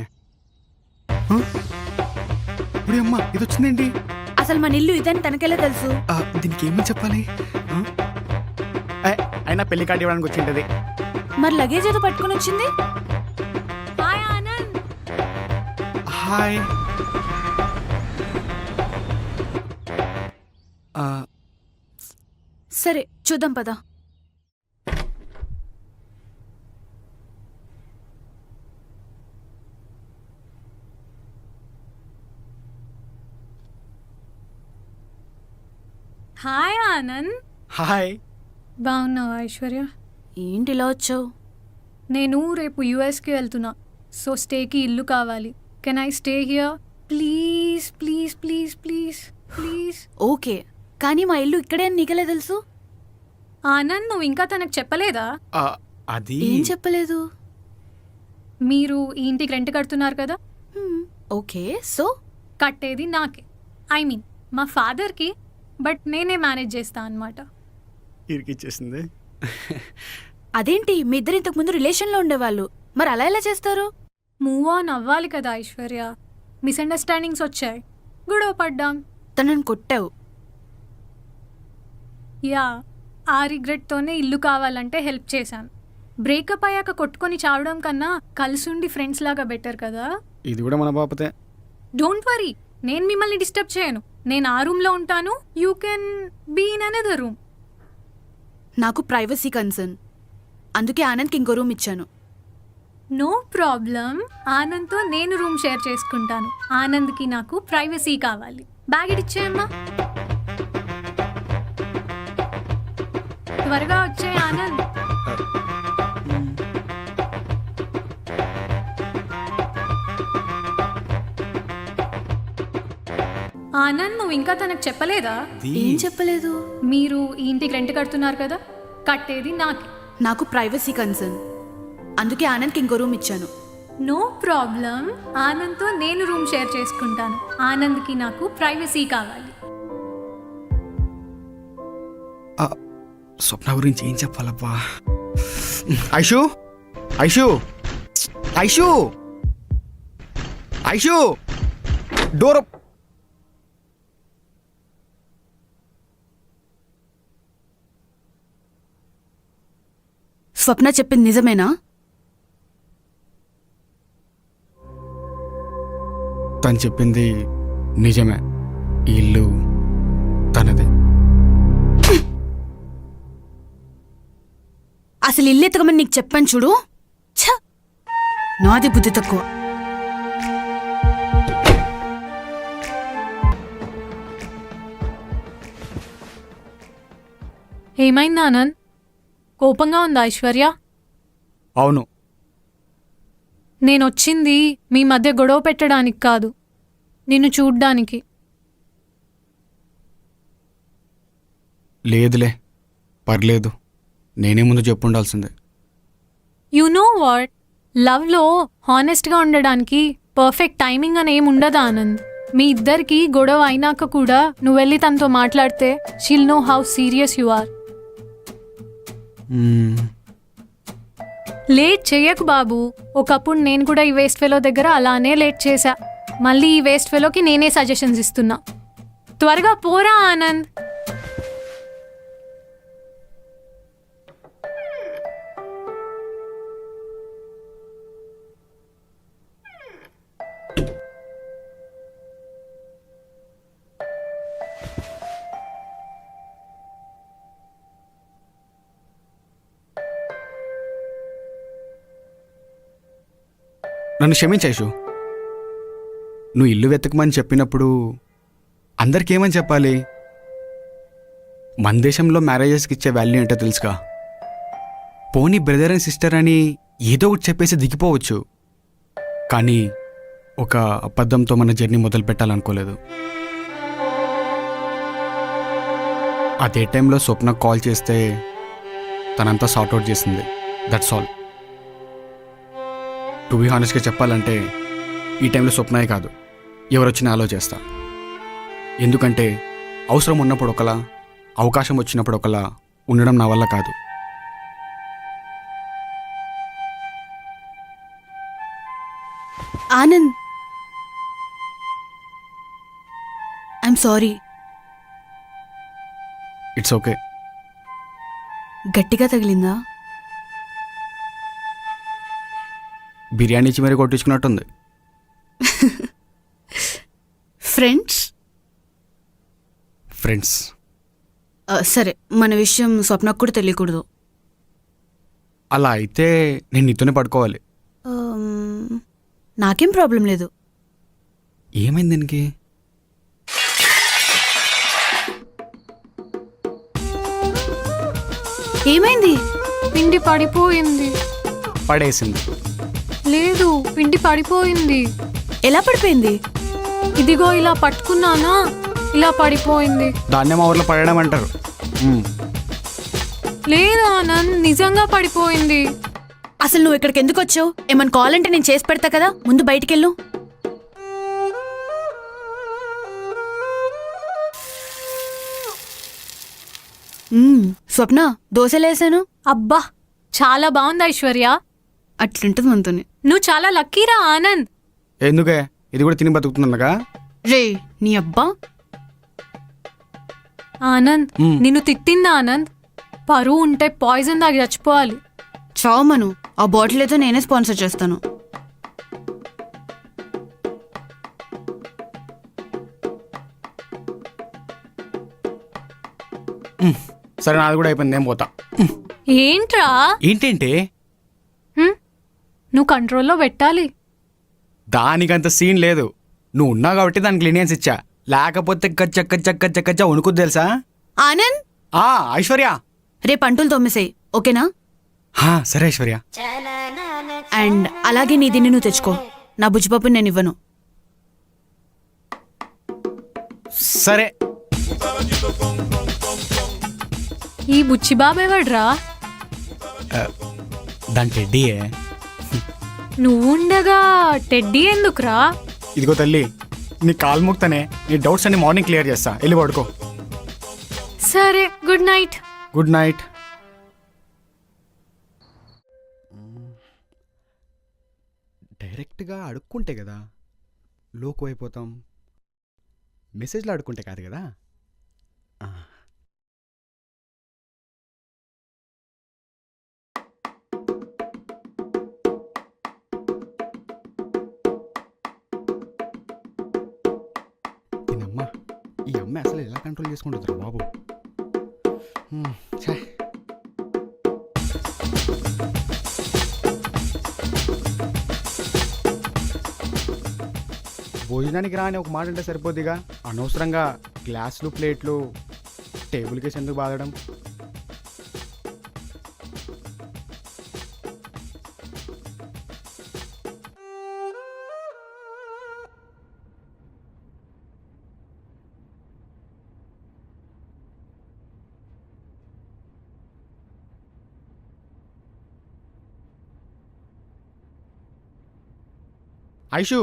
ఇప్పుడు అమ్మా ఇది వచ్చిందేంటి? అసలు మన ఇల్లు ఇదని తనకెలా తెలుసు? దీనికి ఏమని చెప్పాలి? అయినా పెళ్లి కార్డు ఇవ్వడానికి వచ్చింటది. మరి లగేజ్ ఏదో పట్టుకుని వచ్చింది. హాయ్ ఆనంద్. హాయ్. సరే చూద్దాం పద. హాయ్ ఆనంద్. హాయ్. బాగున్నావా ఐశ్వర్య? ఏంటి ఇలా వచ్చావు? నేను రేపు యూఎస్కి వెళ్తున్నా, సో స్టేకి ఇల్లు కావాలి. Can I stay here please please please please please? Okay, కానీ మా ఇల్లు ఇక్కడే అని నీకెలా తెలుసు? ఆనంద్, నువ్వు ఇంకా తనకు చెప్పలేదా? అది ఏం చెప్పలేదు. మీరు ఈ ఇంటికి రెంట్ కడుతున్నారు కదా. ఓకే, సో కట్టేది నాకే, ఐ మీన్ మా ఫాదర్కి, బట్ నేనే మేనేజ్ చేస్తా అన్నమాట. ఇరికిచ్చేసింది. అదేంటి, మీ ఇద్దరు ఇంతకు ముందు రిలేషన్లో ఉండేవాళ్ళు, మరి అలా ఎలా చేస్తారు? మూవ్ ఆన్ అవ్వాలి కదా ఐశ్వర్య. మిస్అండర్స్టాండింగ్స్ వచ్చాయి, గొడవ పడ్డాం. తనని కొట్టావు. యా, ఆ రిగ్రెట్తోనే ఇల్లు కావాలంటే హెల్ప్ చేశాను. బ్రేకప్ అయ్యాక కొట్టుకొని చావడం కన్నా కలిసుండి ఫ్రెండ్స్ లాగా బెటర్ కదా. ఇది కూడా మన బాపతే. డోంట్ వరీ, నేను మిమ్మల్ని డిస్టర్బ్ చేయను. నేను ఆ రూమ్లో ఉంటాను, you can be in another room. నాకు ప్రైవసీ కన్సర్న్. అందుకే ఆనంద్కి ఇంకో రూమ్ ఇచ్చాను. No problem. ఆనంద్తో నేను రూమ్ షేర్ చేసుకుంటాను. ఆనంద్కి నాకు ప్రైవసీ కావాలి. బ్యాగ్ ఇచ్చేయమ్మా. త్వరగా వచ్చే ఆనంద్. ఆనంద్, నువ్వు ఇంకా తనకు చెప్పలేదా? ఏం చెప్పలేదు. మీరు ఈ ఇంటికి రెంట్ కడుతున్నారు కదా, కట్టేది నాకు. నాకు ప్రైవసీ కన్సర్న్, అందుకే ఆనంద్కి ఇంకో రూమ్ ఇచ్చాను. No problem. ఆనంద్తో నేను రూమ్ షేర్ చేసుకుంటాను. ఆనంద్కి నాకు ప్రైవసీ కావాలి. స్వప్న గురించి ఏం చెప్పాలబ్బా. ఐషు ఐషు ఐషు ఐషు డోర్ స్వప్న చెప్పింది నిజమేనా? తను చెప్పింది నిజమే. ఈ ఇల్లు తనదే. అసలు ఇల్లు ఎత్తకమని నీకు చెప్పాను చూడు. ఛ! నాది బుద్ధి తక్కువ. ఏమైంది ఆనంద్? కోపంగా ఉందా ఐశ్వర్య? అవును. నేను వచ్చింది మీ మధ్య గొడవ పెట్టడానికి కాదు, నిన్ను చూడ్డానికి. లేదులే, పర్లేదు. నేనే ముందు చెప్పుండాల్సిందే. యు నో వాట్, లవ్లో హానెస్ట్గా ఉండడానికి పర్ఫెక్ట్ టైమింగ్ అని ఏం ఉండదు ఆనంద్. మీ ఇద్దరికి గొడవ అయినాక కూడా నువ్వు వెళ్ళి తనతో మాట్లాడితే she'll know how serious you are. Late చెయ్యకు బాబు. ఒకప్పుడు నేను కూడా ఈ వేస్ట్ ఫెలో దగ్గర అలానే లేట్ చేశా. మళ్ళీ ఈ వేస్ట్ ఫెలోకి నేనే సజెషన్స్ ఇస్తున్నా. త్వరగా పోరా ఆనంద్. నన్ను క్షమించేషు. నువ్వు ఇల్లు వెతకమని చెప్పినప్పుడు అందరికేమని చెప్పాలి? మన దేశంలో మ్యారేజెస్కి ఇచ్చే వాల్యూ ఏంటో తెలుసుగా. పోనీ బ్రదర్ అండ్ సిస్టర్ అని ఏదో ఒకటి చెప్పేసి దిగిపోవచ్చు, కానీ ఒక అబద్ధంతో మన జర్నీ మొదలు పెట్టాలనుకోలేదు. అదే టైంలో స్వప్న కాల్ చేస్తే తనంతా సార్ట్అవుట్ చేసింది. That's all. టు బీ హానెస్ట్గా చెప్పాలంటే ఈ టైంలో స్వప్నే కాదు, ఎవరొచ్చినా అలో చేస్తా. ఎందుకంటే అవసరం ఉన్నప్పుడు ఒకలా, అవకాశం వచ్చినప్పుడు ఒకలా ఉండడం నా వల్ల కాదు. Anand, I'm sorry. It's okay. గట్టిగా తగిలిందా? బిర్యానీ ఇచ్చి మరీ కొట్టించుకున్నట్టుంది. ఫ్రెండ్స్ ఫ్రెండ్స్ సరే, మన విషయం స్వప్నకు కూడా తెలియకూడదు. అలా అయితే నేను నీతోనే పడుకోవాలి. నాకేం ప్రాబ్లం లేదు. ఏమైంది దీనికి? ఏమైంది? పిండి పడిపోయింది. పడేసింది. లేదు, పిండి పడిపోయింది. ఎలా పడిపోయింది? ఇదిగో ఇలా పట్టుకున్నానా, ఇలా పడిపోయింది. దాన్నే మా ఊర్లో పడడం అంటారు. లేదు ఆనంద్, నిజంగా పడిపోయింది. అసలు నువ్వు ఇక్కడికి ఎందుకు వచ్చావు? ఏమన్నా కావాలంటే నేను చేసి పెడతా కదా, ముందు బయటికెళ్ళు. స్వప్న, దోశలేసాను. అబ్బా, చాలా బాగుంది ఐశ్వర్య. అట్లుంటుంది మనతోని. నువ్వు చాలా లక్కీరా ఆనంద్. ఎందుకే? ఇది కూడా తిని బతుకుతుందనగా. రే నీ అబ్బా. ఆనంద్, నిన్ను తిట్టిందా ఆనంద్? పరువు ఉంటే పాయిజన్ తాగి చచ్చిపోవాలి. చావమను, ఆ బాటిల్ అయితే నేనే స్పాన్సర్ చేస్తాను. సరే, నాది కూడా అయిపోయింది, నేను పోతా. ఏంట్రా? ఏంటంటే హ్మ్? నువ్వు కంట్రోల్లో పెట్టాలి. దానికంత సీన్ లేదు. నువ్వు ఉన్నావు కాబట్టి దానికి లీనియన్స్ ఇచ్చా, లేకపోతే గజ్జ గజ్జ గజ్జ గజ్జ వణుకుద్ది తెలుసా. ఆనంద్, ఐశ్వర్య. రేపు అంటులు తోమేసేయ్, ఓకేనా? సరే ఐశ్వర్య. అండ్ అలాగే నీ దీన్ని నువ్వు తెచ్చుకో. నా బుజ్జిపప్పుని నేను ఇవ్వను. సరే. ఈ బుచ్చి బాబేవాడ్రా? దాని టెడ్డీయే. నువ్వుండగా టెడ్డీ ఎందుకురా? ఇదిగో తల్లి, నీ కాలు ముక్తనే నీ డౌట్స్ అన్ని మార్నింగ్ క్లియర్ చేస్తా. వెళ్ళి పడుకో. సరే, గుడ్ నైట్. Good night. డైరెక్ట్గా అడుక్కుంటే కదా లోకు అయిపోతాం, మెసేజ్లో అడుక్కుంటే కాదు కదా. దీనమ్మ, ఈ అమ్మ అసలు ఎలా కంట్రోల్ చేసుకుంటుందిరా బాబు. ఛే. భోజనానికి రాని ఒక మాట అంటే సరిపోద్దిగా, అనవసరంగా గ్లాసులు ప్లేట్లు టేబుల్కి ఎందుకు బాధడం. ఐషు,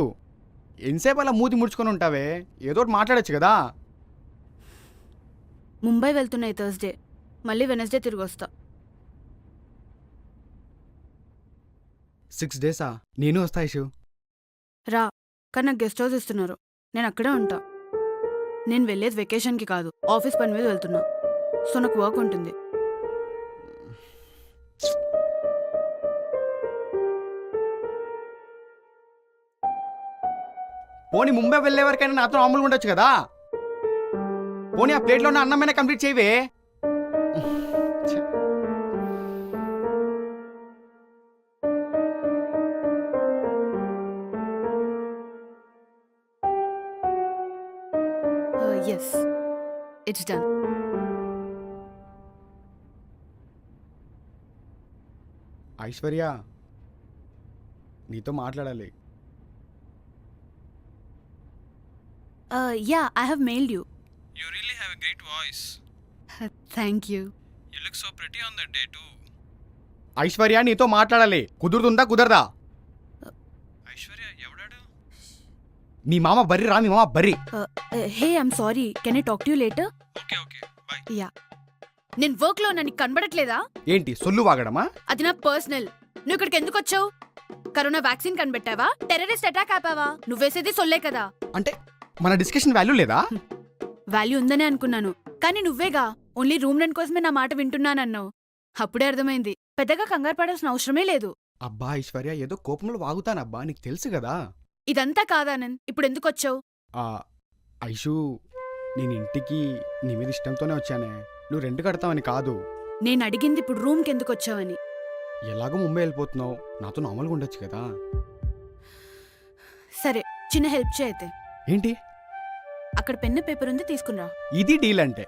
ఎంతసేపు అలా మూతి ముడుచుకొని ఉంటావే, ఏదో ఒకటి మాట్లాడచ్చు కదా. ముంబై వెళ్తున్నాయి థర్స్డే, మళ్ళీ వెనస్డే తిరిగి వస్తా. 6 days నేను వస్తా ఐషు. రా, కానీ నాకు గెస్ట్ హౌస్ ఇస్తున్నారు, నేను అక్కడే ఉంటా. నేను వెళ్ళేది వెకేషన్కి కాదు, ఆఫీస్ పని మీద వెళ్తున్నా. సో నాకు వర్క్ ఉంటుంది. పోనీ ముంబై వెళ్ళే వరకైనా నాతో మామూలుగా ఉండొచ్చు కదా. పోనీ ఆ ప్లేట్లో ఉన్న అన్నమైనా కంప్లీట్ చేయవే. Yes, it's done. ఐశ్వర్య, నీతో మాట్లాడాలి. Yeah, I have mailed you. You really have a great voice. Thank you. You look so pretty on that day too. Aishwarya, నీతో మాట్లాడాలి. కుదురుతుందా కుదరదా? Aishwarya, ఎవడాడు? మీ మామ బర్రి రా, మీ మామ బర్రి. Hey, I'm sorry, can I talk to you later? Okay, okay. Bye. Yeah. నేను వర్క్ లో నన్ను కనబడట్లేదా? ఏంటి సొల్లు వాగడమా? అది నా పర్సనల్. నువ్వు ఇక్కడికి ఎందుకు వచ్చావు? కరోనా వ్యాక్సిన్ కనిపెట్టావా? టెర్రరిస్ట్ అటాక్ ఆపావా? నువ్వేసేది సొల్లే కదా. అంటే మన డిస్కషన్ వాల్యూ లేదా? వాల్యూ ఉందనే అనుకున్నాను, కానీ నువ్వేగా ఓన్లీ రూమ్ రెంట్ కోసమే నా మాట వింటున్నానన్నావు. అప్పుడే అర్థమైంది, పెద్దగా కంగారు పడాల్సిన అవసరమే లేదు. అబ్బా ఐశ్వర్య, ఏదో కోపంలో వాగుతానబ్బా, నీకు తెలుసు కదా. ఇదంతా కాదానంద్, ఇప్పుడు ఎందుకు వచ్చావు? ఐషు, నేను ఇంటికి నీ మీద ఇష్టంతోనే వచ్చానే, నువ్వు రెంట్ కడతావని కాదు. నేను అడిగింది ఇప్పుడు రూమ్కి ఎందుకు వచ్చావని. ఎలాగో ముంబై వెళ్ళిపోతున్నావు, నాతో నార్మల్గా ఉండొచ్చు కదా. సరే, చిన్న హెల్ప్ చేయతే. ఏంటి? అక్కడ పెన్ను పేపర్ ఉంది, తీసుకురా. ఇది డీల్ అంటే.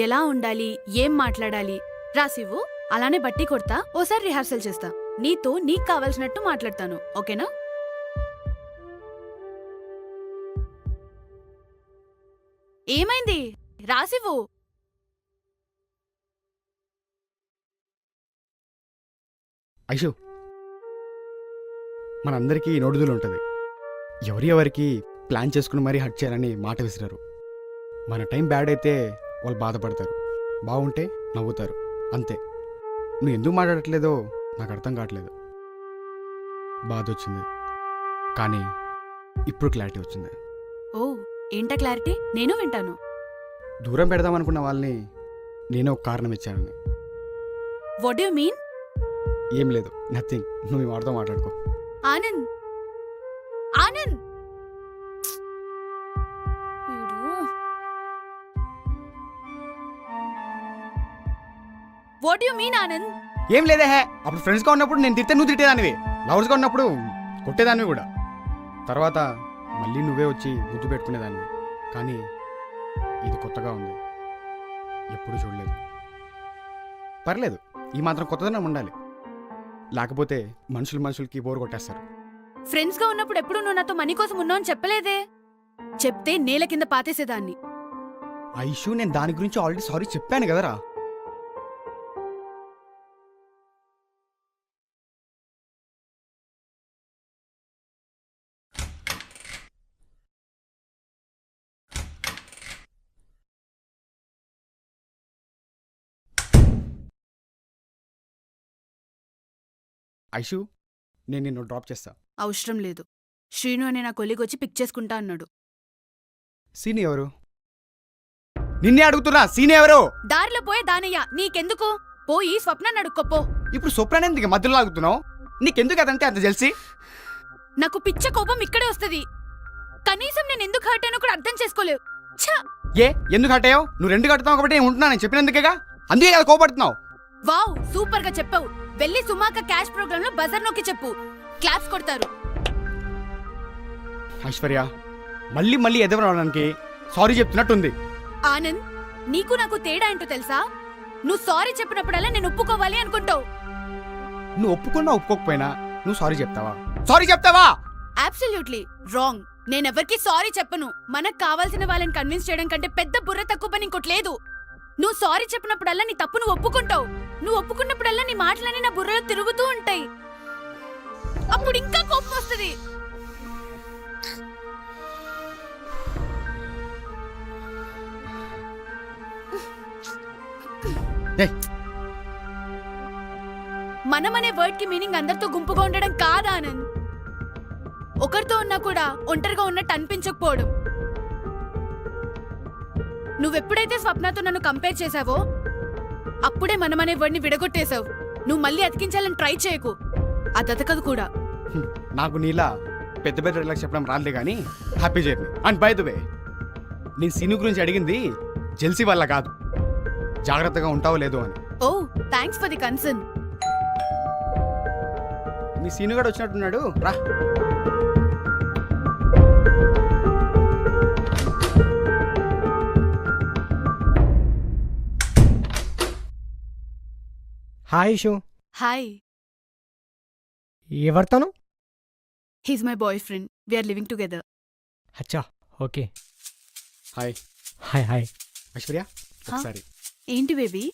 ఎలా ఉండాలి, ఏం మాట్లాడాలి రాసివ్వు, అలానే బట్టి కొడతా. ఓసారి రిహార్సల్ చేస్తా, నీతో నీకు కావాల్సినట్టు మాట్లాడతాను, ఓకేనా? ఏమైంది? రాసివ్వు. ఐషు, మనందరికీ నోడుదులు ఉంటుంది. ఎవరికి ప్లాన్ చేసుకుని మరీ హట్ చేయాలని మాట విసిరారు. మన టైం బ్యాడ్ అయితే వాళ్ళు బాధపడతారు, బాగుంటే నవ్వుతారు, అంతే. నువ్వు ఎందుకు మాట్లాడట్లేదో నాకు అర్థం కావట్లేదు. బాధ వచ్చింది, కానీ ఇప్పుడు క్లారిటీ వచ్చింది. ఓ, ఏంటా క్లారిటీ? నేను వింటాను. దూరం పెడదామనుకున్న వాళ్ళని నేనే ఒక కారణం ఇచ్చానని. What you mean? ఏం లేదు, నథింగ్. నువ్వు ఈ వాడితో మాట్లాడుకో. Anand, Anand, what you mean Anand? ఏం లేదే హే, అప్పుడు ఫ్రెండ్స్గా ఉన్నప్పుడు నేను తిట్టే నువ్వు తిట్టేదానివి, లవర్స్గా ఉన్నప్పుడు కొట్టేదానివి కూడా. తర్వాత మళ్ళీ నువ్వే వచ్చి ముద్దు పెట్టుకునేదానివి. కానీ ఇది కొత్తగా ఉంది, ఎప్పుడు చూడలేదు. పర్లేదు, ఈ మాత్రం కొత్తదనం ఉండాలి, లేకపోతే మనుషులకి బోర్ కొట్టేస్తారు. ఫ్రెండ్స్ గా ఉన్నప్పుడు ఎప్పుడు నువ్వు నాతో మనీ కోసం ఉన్నావు అని చెప్పలేదే. చెప్తే నేల కింద పాతేసేదాన్ని. ఆ ఇష్యూ నేను దాని గురించి ఆల్రెడీ సారీ చెప్పాను కదరా. ఐషు, నేను నిన్ను డ్రాప్ చేస్తా. అవసరం లేదు. శ్రీను అనే నా కొలీగ్ వచ్చి పిక్ చేసుకుంటా అన్నాడు. సీని ఎవరు? నిన్నే అడుగుతున్నా, సీని ఎవరు? దారిలో పోయే దానయ్య, నీకెందుకు? పోయి స్వప్నాన్ని అడుక్కోపో. ఇప్పుడు స్వప్నాన్ని ఎందుకు మధ్యలో లాగుతున్నావు? నీకెందుకు అదంటే అంత తెలిసి? నాకు పిచ్చ కోపం ఇక్కడే వస్తది. కనీసం నేను ఎందుకు హర్ట్ అయినా కూడా అర్థం చేసుకోలేవు. ఛ! ఏ ఎందుకు హట్టాయో? నువ్వు రెండు కట్టుతావు కాబట్టి నేను ఉంటున్నా, నేను చెప్పినందుకేగా. అందుకే కదా కోపడుతున్నావు. వావ్, సూపర్ గా చెప్పావు. వెళ్ళి సుమాక క్యాష్ ప్రోగ్రామ్ లో బజర్ నొక్కి చెప్పు, క్లాప్స్ కొడతారు. ఐశ్వర్య, మళ్ళీ ఎదవడానికి సారీ చెప్తున్నట్టుంది. ఆనంద్, నీకు నాకు తేడా ఏంటో తెలుసా? నువ్వు సారీ చెప్పినప్పుడల్లా నేను ఒప్పుకోవాలి అనుకుంటావు. నువ్వు ఒప్పుకున్నా ఒప్పుకోకపోయినా నువ్వు సారీ చెప్తావా? సారీ చెప్తావా? Absolutely wrong. నేనెవరికి సారీ చెప్పను. మనకు కావాల్సిన వాళ్ళని కన్విన్స్ చేయడం కంటే పెద్ద బుర్ర తక్కువ పని ఇంకోటి లేదు. నువ్వు సారీ చెప్పినప్పుడల్లా నీ తప్పు నువ్వు ఒప్పుకుంటావు. నువ్వు ఒప్పుకున్నప్పుడల్లా నీ మాటలన్నీ నా బుర్రలో తిరుగుతూ ఉంటాయి. అప్పుడు ఇంకా కోపం వస్తుంది. మనమనే వర్డ్ కి మీనింగ్ అందరితో గుంపుగా ఉండడం కాదా ఆనంద్? ఒకరితో ఉన్నా కూడా ఒంటరిగా ఉన్నట్టు అనిపించకపోవడం. నువ్వెప్పుడైతే స్వప్నతో నన్ను కంపేర్ చేశావో అప్పుడే మనమనే వర్డ్ ని విడగొట్టేశావు. నువ్వు మళ్ళీ అతికించాలని ట్రై చేయకు, అది అతకదు కూడా. నాకు నీలా పెద్ద పెద్ద డైలాగ్స్ చెప్పడం రాలే కానీ happy journey. And by the way, నేను సీను గురించి అడిగింది జెల్సీ వల్ల కాదు, జాగ్రత్తగా ఉంటావో లేదో అని. Oh, thanks for the concern. మీ సీను గడు వచ్చినట్టున్నాడు, రా. హాయ్ ఇషు. హాయ్, ఎవరితోను? He's my boyfriend. We are living together. అచ్చా, okay. Hi hi hi. Aishwarya, ఒకసారి. ఏంటి బేబీ?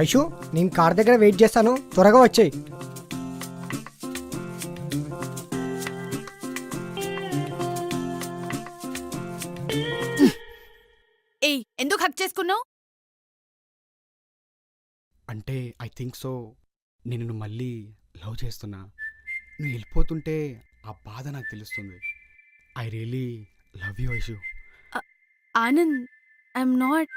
ఐషు, నేను కార్ దగ్గర వెయిట్ చేస్తాను, త్వరగా వచ్చేయి. ఏయ్, ఎందుకు హక్ చేసుకున్నావు? అంటే ఐ థింక్ సో, నేను నిన్ను మళ్ళీ లవ్ చేస్తున్నా. నువ్వు వెళ్ళిపోతుంటే ఆ బాధ నాకు తెలుస్తుంది. I really love you Aishu. Anand, I'm not.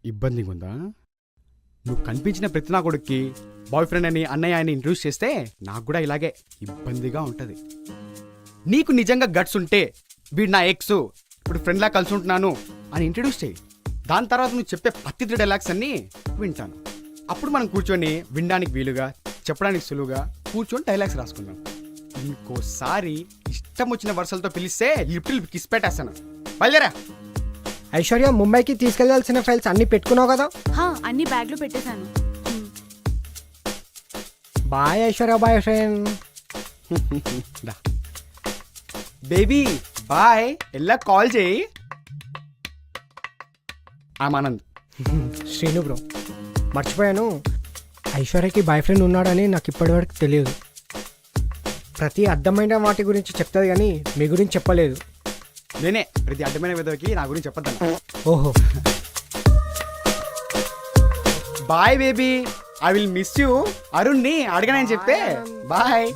ఇబ్బందిగా ఉందా? నువ్వు కనిపించిన ప్రతి నా కొడుక్కి బాయ్ ఫ్రెండ్ అని అన్నయ్య అని ఇంట్రడ్యూస్ చేస్తే నాకు కూడా ఇలాగే ఇబ్బందిగా ఉంటుంది. నీకు నిజంగా గట్స్ ఉంటే వీడు నా ఎక్స్, ఇప్పుడు ఫ్రెండ్లా కలిసి ఉంటున్నాను అని ఇంట్రడ్యూస్ చేయి. దాని తర్వాత నువ్వు చెప్పే పత్తి డైలాగ్స్ అన్నీ వింటాను. అప్పుడు మనం కూర్చొని వినడానికి వీలుగా, చెప్పడానికి సులువుగా కూర్చొని డైలాగ్స్ రాసుకుందాం. ఇంకోసారి ఇష్టం వచ్చిన వరుసలతో పిలిస్తే లిటిల్ కిస్ పెట్టేస్తాను. బయలుదేరా. ఐశ్వర్య, ముంబైకి తీసుకెళ్లాల్సిన ఫైల్స్ అన్ని పెట్టుకున్నావు కదా? హా, అన్ని బ్యాగ్లో పెట్టేశాను. Bye Aishwarya, bye friend. Baby boy, ఎల్లా కాల్ చేయి. ఆనంద్. శ్రీను బ్రో, మర్చిపోయాను, ఐశ్వర్యకి బాయ్ ఫ్రెండ్ ఉన్నాడని నాకు ఇప్పటివరకు తెలియదు. ప్రతి అర్థమైన వాటి గురించి చెప్తుంది కానీ మీ గురించి చెప్పలేదు. నేనే ప్రతి అడ్డమైన విధవకి నా గురించి చెప్పొద్దన్న. ఓహో. Bye baby, I will miss you. అరుణ్ని అడగనని చెప్పే. బాయ్.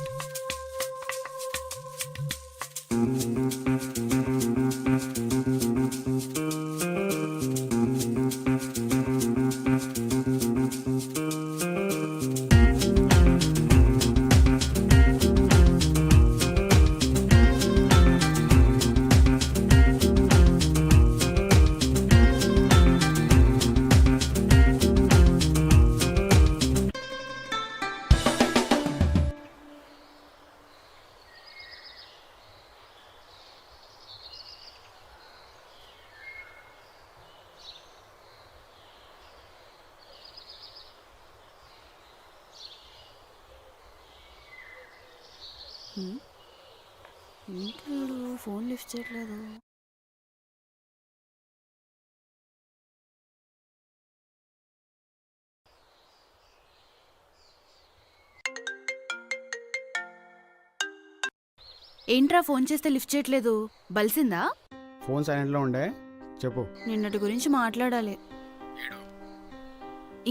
ఫోన్ లిఫ్ట్ చేయట్లేదు. ఏంట్రా ఫోన్ చేస్తే లిఫ్ట్ చేయట్లేదు? బలిసిందా? ఫోన్ సైలెంట్లో ఉండే చెప్పు. నిన్నటి గురించి మాట్లాడాలి.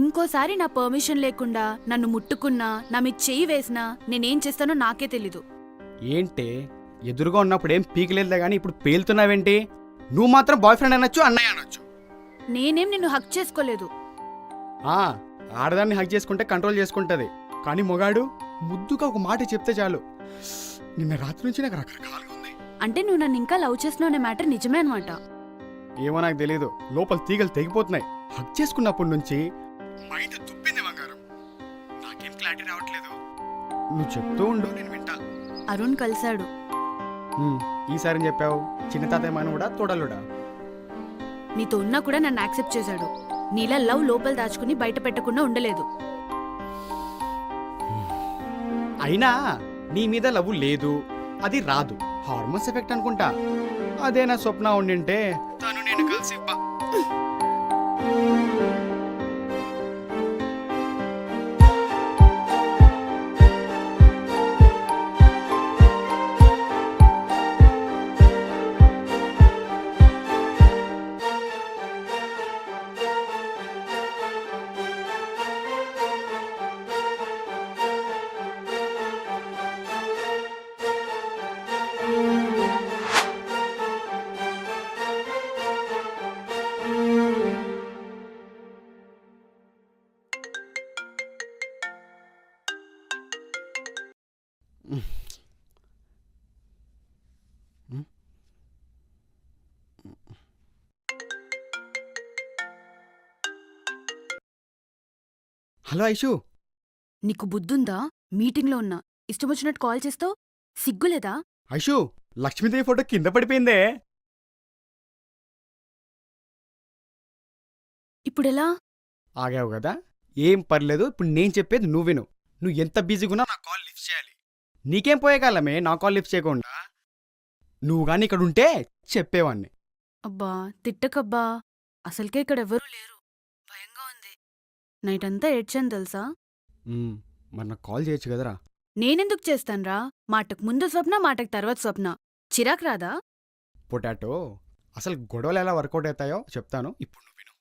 ఇంకోసారి నా పర్మిషన్ లేకుండా నన్ను ముట్టుకున్నా, నా మీద చెయ్యి వేసినా నేనేం చేస్తానో నాకే తెలీదు. ఏంటి ఎదురుగా ఉన్నప్పుడు ఏం పీకలేదులే కానీ ఇప్పుడు పేలుతున్నావేంటి? నువ్వు మాత్రం బాయ్ ఫ్రెండ్ అనొచ్చు, అన్నయ్య అనొచ్చు. నేనేం నిన్ను హక్ చేసుకోలేదు. ఆడదాన్ని హక్ చేసుకుంటే కంట్రోల్ చేసుకుంటది, కానీ మొగాడు ముద్దుగా ఒక మాట చెప్తే చాలు. నిన్న రాత్రి నుంచి నాకు రకరకాలుగా ఉంది. అంటే నువ్వు నన్ను ఇంకా లవ్ చేస్తున్నావు అనే మ్యాటర్ నిజమే అనమాట. ఏమో నాకు తెలీదు, లోపల తీగలు తెగిపోతున్నాయి. హక్ చేసుకున్నప్పటి నుంచి మైండ్ తుప్పింది బంగారం. నాకేం క్లారిటీ రావట్లేదు. నువ్వు చెప్తూ ఉండు, నేను వింటా. అరుణ్ కలిశాడు. ఈసారి చెప్పావు, చిన్న తాతయ్య మాన కూడా తోడలుడా. నీతో ఉన్నా కూడా నన్ను యాక్సెప్ట్ చేశాడు. నీలా లవ్ లోపల దాచుకుని బయట పెట్టకుండా ఉండలేదు. అయినా నీ మీద లవ్ లేదు, అది రాదు. హార్మోన్స్ ఎఫెక్ట్ అనుకుంటా. అదే నా స్వప్న ఉండింటే తను నేను కలిసి హలో ఐషు. నీకు బుద్ధుందా? మీటింగ్లో ఉన్నా, ఇష్టం వచ్చినట్టు కాల్ చేస్తావు. సిగ్గులేదా? ఐషు, లక్ష్మీదేవి ఫోటో కింద పడిపోయిందే. ఇప్పుడెలా? ఆగావు కదా, ఏం పర్లేదు. ఇప్పుడు నేను చెప్పేది నువ్వు విను. నువ్వు ఎంత బిజీగా ఉన్నా నా కాల్ లిఫ్ట్ చేయాలి. నీకేం పోయేకాలమే నా కాల్ లిఫ్ట్ చేయకుండా. నువ్వు కానీ ఇక్కడ ఉంటే చెప్పేవాణ్ణి. అబ్బా తిట్టకబ్బా, అసలుకే ఇక్కడ ఎవ్వరూ లేరు. భయంగా ఉంది. నైట్ అంతా ఏడ్చాను తెలుసా. మరి నాకు కాల్ చేయొచ్చు కదరా. నేనెందుకు చేస్తాన్రా? మాటకు ముందు స్వప్న, మాటకు తర్వాత స్వప్న. చిరాకు రాదా? పొటాటో, అసలు గొడవలు ఎలా వర్కౌట్ అవుతాయో చెప్తాను, ఇప్పుడు నువ్వు విను.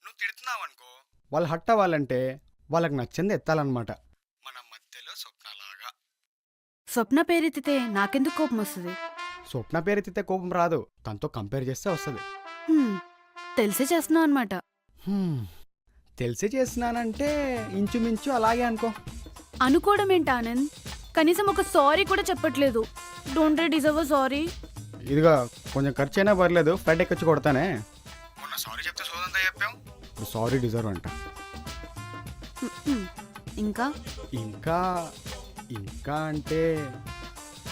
నువ్వు తిడుతున్నావు అనుకో, వాళ్ళు హట్ అవ్వాలంటే వాళ్ళకి నచ్చింది ఎత్తాలన్నమాట. మన మధ్యలో స్వప్నలాగా. స్వప్న పేరెత్తితే నాకెందుకు కోపం వస్తుంది? స్వప్న పేరెత్తితే కోపం రాదు, తనతో కంపేర్ చేస్తే వస్తుంది. తెలిసే చేస్తున్నావు అనమాట. తెలిసి చేస్తున్నానంటే ఇంచుమించు అలాగే అనుకో. అనుకోవడం ఏంటి ఆనంద్? కనీసం ఒక సారీ కూడా చెప్పట్లేదు. Don't I deserve a sorry? ఇదిగా కొంచెం ఖర్చు అయినా పర్లేదు, ఫ్లైట్ ఎక్కొచ్చి కొడతానే. మొన్న సారీ చెప్తే సోదంతా చెప్పాం, ఇప్పుడు సారీ డిజర్వ్ అంట. ఇంకా ఇంకా ఇంకా అంటే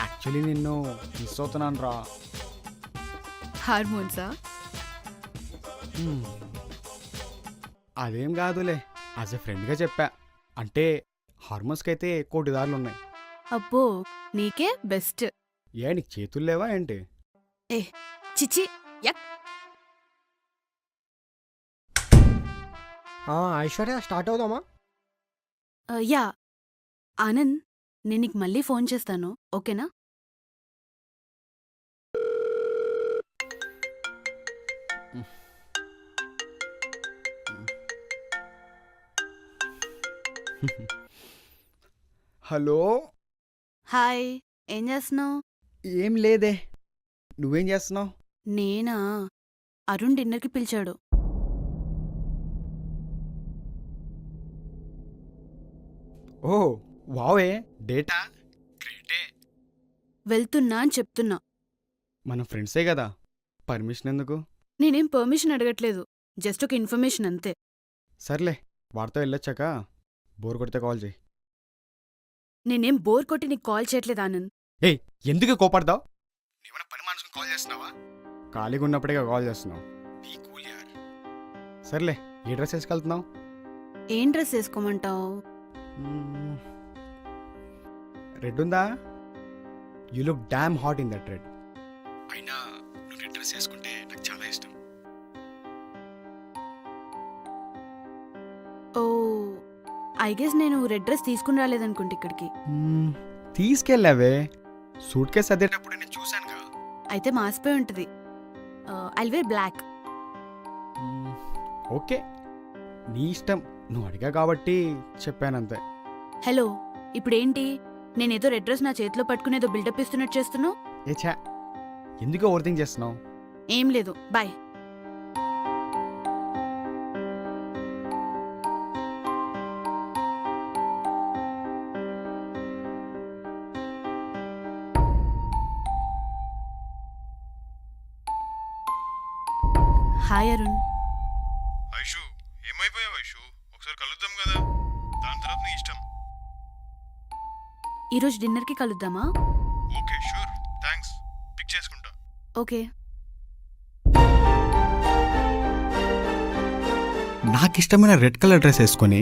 యాక్చువల్లీ నిన్ను మిస్ అవుతున్నాను రా. హార్మోన్సా? అదేం కాదులే, యాజ్ ఎ ఫ్రెండ్గా చెప్పా. అంటే హార్మోన్స్కి అయితే కోటి దారులు ఉన్నాయి. అబ్బో, నీకే బెస్ట్. ఏ నీకు చేతులు లేవా ఏంటి? ఏ చిచి, యక్. ఐశ్వర్య స్టార్ట్ అవుదామా? యా ఆనంద్, నేను నీకు మళ్ళీ ఫోన్ చేస్తాను, ఓకేనా? హలో. హాయ్, ఏం చేస్తున్నావు? ఏం లేదే, నువ్వేం చేస్తున్నావు? నేనా? అరుణ్ డిన్నర్కి పిలిచాడు. ఓ వావే, డేటా గ్రేటే. వెళ్తున్నా అని చెప్తున్నా. మన ఫ్రెండ్సే కదా, పర్మిషన్ ఎందుకు? నేనేం పర్మిషన్ అడగట్లేదు, జస్ట్ ఒక ఇన్ఫర్మేషన్ అంతే. సర్లే, వాడితో వెళ్ళొచ్చాక బోర్ కొడితే కాల్ చేయి. నేనేం బోర్ కొట్టి నీకు కాల్ చేయట్లేదు ఆనంద్. ఏయ్, ఎందుకు కోపడతావు? నీవన పని మనసుకుని కాల్ చేస్తున్నావా? ఖాళీగా ఉన్నప్పుడే కాల్ చేస్తున్నావు. బీ కూల్ యార్. సర్లే, ఏ డ్రెస్ వేసుకెళ్తున్నావు? ఏం డ్రెస్ వేసుకోమంటావు? రెడ్ ఉందా? You look damn hot in that red. అయినా నువ్వు రెడ్ డ్రెస్ వేసుకుంటే నాకు చాలా ఇష్టం. ఓ ఐ గెస్ నేను రెడ్ డ్రెస్ తీసుకుని రాలేదనుకుంటే ఇక్కడికి. తీసుకెళ్ళావే, సూట్ కేసు అదేటప్పుడు నేను చూశానుగా. అయితే మాసిపోయి ఉంటుంది. I wear black. ఓకే, నీ ఇష్టం, నువ్వు అడిగా కాబట్టి చెప్పానంతే. హలో, ఇప్పుడేంటి నేనేదో రెడ్ డ్రెస్ నా చేతిలో పట్టుకుని ఏదో బిల్డప్ ఇస్తున్నట్టు చేస్తున్నావు? ఏ ఛా, ఎందుకు ఓవర్ థింక్ చేస్తున్నావు? ఏం లేదు, బాయ్. హాయ్ అరుణ్. ఐషు, ఏమైపోయావు ఐషు? ఒకసారి కలుద్దాం కదా, దాని తర్వాత నీ ఇష్టం. ఈరోజు డిన్నర్కి కలుద్దామా? Okay sure, thanks. పిక్ చేసుకుంటా. ఓకే. నాకు ఇష్టమైన రెడ్ కలర్ డ్రెస్ వేసుకొని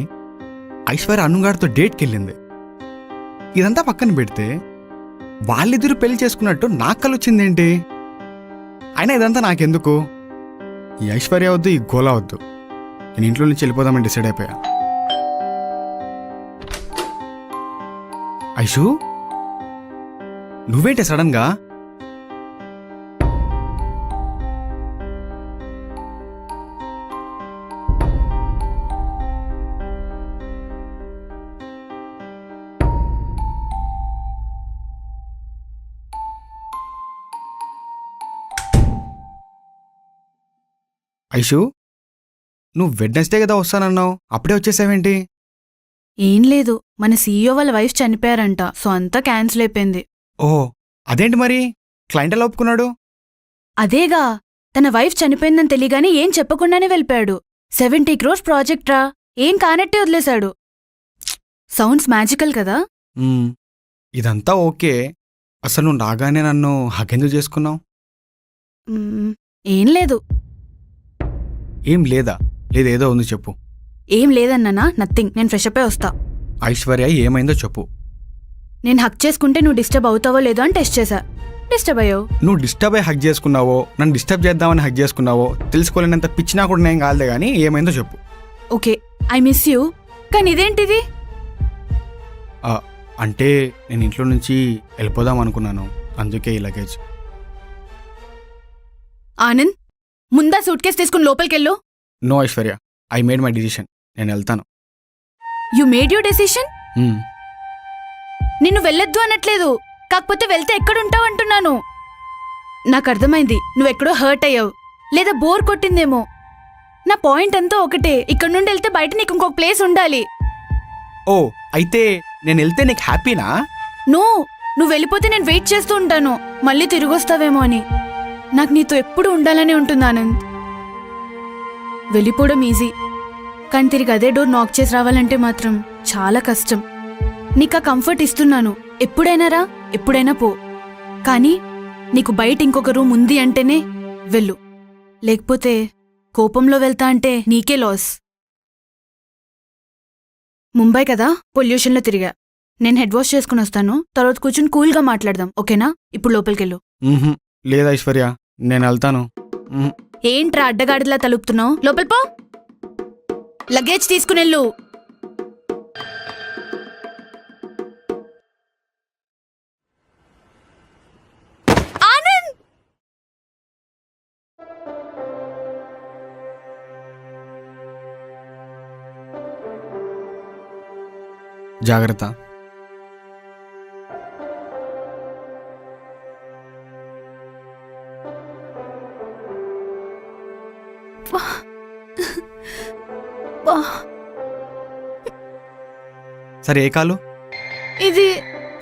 ఐశ్వర్య అనుగాడితో డేట్కి వెళ్ళింది. ఇదంతా పక్కన పెడితే వాళ్ళిద్దరూ పెళ్లి చేసుకున్నట్టు నాకు కలొచ్చిందేంటి? అయినా ఇదంతా నాకెందుకు? ఈ ఐశ్వర్య వద్దు, ఈ గోలా వద్దు. నేను ఇంట్లో నుంచి వెళ్ళిపోదామని డిసైడ్ అయిపోయా. ఐషు, నువ్వేంటి సడన్గా? ఐషు, నువ్వు వెడ్నెస్డే కదా వస్తానన్నావు, అప్పుడే వచ్చేసావేంటి? ఏం లేదు, మన సీఈఓ వాళ్ళ వైఫ్ చనిపోయారంట, సో అంతా క్యాన్సిల్ అయిపోయింది. ఓ అదేంటి మరి, క్లయింట్ ఎలా ఒప్పుకున్నాడు? అదేగా, తన వైఫ్ చనిపోయిందని తెలియగానే ఏం చెప్పకుండానే వెళ్ళిపోయాడు. 70 crores ప్రాజెక్ట్ రా, ఏం కానట్టే వదిలేశాడు. సౌండ్స్ మ్యాజికల్ కదా? ఇదంతా ఓకే, అసలు నువ్వు రాగానే నన్ను హగెందుకు చేసుకున్నావు? ఏం లేదు. ఏం లేదా? లేదేదో ఉంది చెప్పు. ఏం లేదన్నానా, నథింగ్. నేను ఫ్రెష్ అప్ అయి వస్తా. ఐశ్వర్య, ఏమైందో చెప్పు. నేను హక్ చేసుకుంటే నువ్వు డిస్టర్బ్ అవుతావో లేదో అని టెస్ట్ చేశా. డిస్టర్బ్ అయ్యావు. నువ్వు డిస్టర్బ్ అయ్యి హక్ చేసుకున్నావో, నన్ను డిస్టర్బ్ చేద్దామని హక్ చేసుకున్నావో తెలుసుకోలేనంత పిచ్చినా కూడా నేను కాలదే, కానీ ఏమైందో చెప్పు. Okay, I miss you. కానీ ఇదేంటిది? అంటే నేను ఇంట్లో నుంచి వెళ్ళిపోదాం అనుకున్నాను, అందుకే ఈ లగేజ్. ఆనంద్, ముందా సూట్ కేసు తీసుకుని లోపలికెళ్ళు. No Aishwarya, I made my decision, నేను వెళ్తాను. You made your decision? నిన్ను వెళ్ళొద్దు అనట్లేదు, కాకపోతే వెళ్తే ఎక్కడుంటావు అంటున్నాను. నాకు అర్థమైంది, నువ్వెక్కడో హర్ట్ అయ్యావు, లేదా బోర్ కొట్టిందేమో. నా పాయింట్ అంతా ఒకటే, ఇక్కడ నుండి వెళ్తే బయట నీకు ఇంకొక ప్లేస్ ఉండాలి. ఓ అయితే నేను వెళ్తే నీకు హ్యాపీనా? నువ్వు వెళ్ళిపోతే నేను వెయిట్ చేస్తూ ఉంటాను, మళ్ళీ తిరిగి వస్తావేమో అని. నాకు నీతో ఎప్పుడు ఉండాలనే ఉంటుంది ఆనంద్. వెళ్ళిపోవడం ఈజీ, కానీ తిరిగి అదే డోర్ నాక్ చేసి రావాలంటే మాత్రం చాలా కష్టం. నీకు ఆ కంఫర్ట్ ఇస్తున్నాను, ఎప్పుడైనా రా, ఎప్పుడైనా పో. కానీ నీకు బయట ఇంకొక రూమ్ ఉంది అంటేనే వెళ్ళు, లేకపోతే కోపంలో వెళ్తా అంటే నీకే లాస్. ముంబై కదా, పొల్యూషన్లో తిరిగా. నేను హెడ్ వాష్ చేసుకుని వస్తాను, తర్వాత కూర్చుని కూల్గా మాట్లాడదాం, ఓకేనా? ఇప్పుడు లోపలికెళ్ళు. లేదు ఐశ్వర్య, నేను వెళ్తాను. ఏంట్రా అడ్డగాడిలా తలుపుతున్నావు? లోపల పో, లగేజ్ తీసుకునెళ్ళు. ఆనంద్! జాగ్రత్త. సరే, ఏ కాలు? ఇది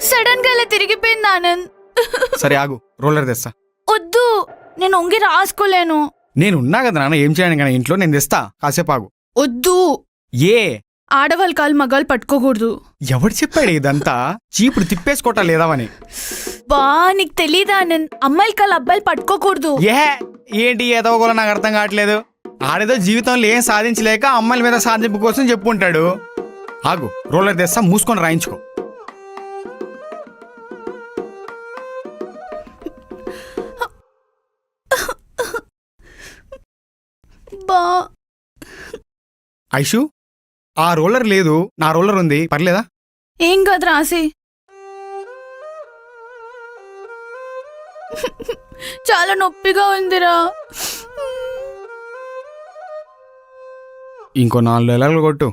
సడన్ గా ఇలా తిరిగిపోయింది ఆనంద్. సరే ఆగు, రోలర్ తెస్తా. వద్దు, నేను ఒంగి రాసుకోలేను. నేను ఉన్నా కదా నాన్న, ఏం చేయను కానీ ఇంట్లో, నేను తెస్తా, కాసేపు ఆగు. వద్దు, ఏ ఆడవాళ్ళ కాలు మగాళ్ళు పట్టుకోకూడదు. ఎవడు చెప్పాడు ఇదంతా? చీపుడు తిప్పేసుకోవటం లేదావని. బా, నీకు తెలీదా ఆనంద్, అమ్మాయిల కాలు అబ్బాయిలు పట్టుకోకూడదు. ఏంటి ఏదో కూడా నాకు అర్థం కావట్లేదు. ఆడేదో జీవితంలో ఏం సాధించలేక అమ్మాయిల మీద సాధింపు కోసం చెప్పుకుంటాడు. ఆగు, రోలర్ తెస్తా, మూసుకొని రాయించుకో. ఐషు ఆ రోలర్ లేదు, నా రోలర్ ఉంది, పర్లేదా? ఏం కాదు రాసి. చాలా నొప్పిగా ఉందిరా. ఇంకో 4 నెలలు కొట్టు,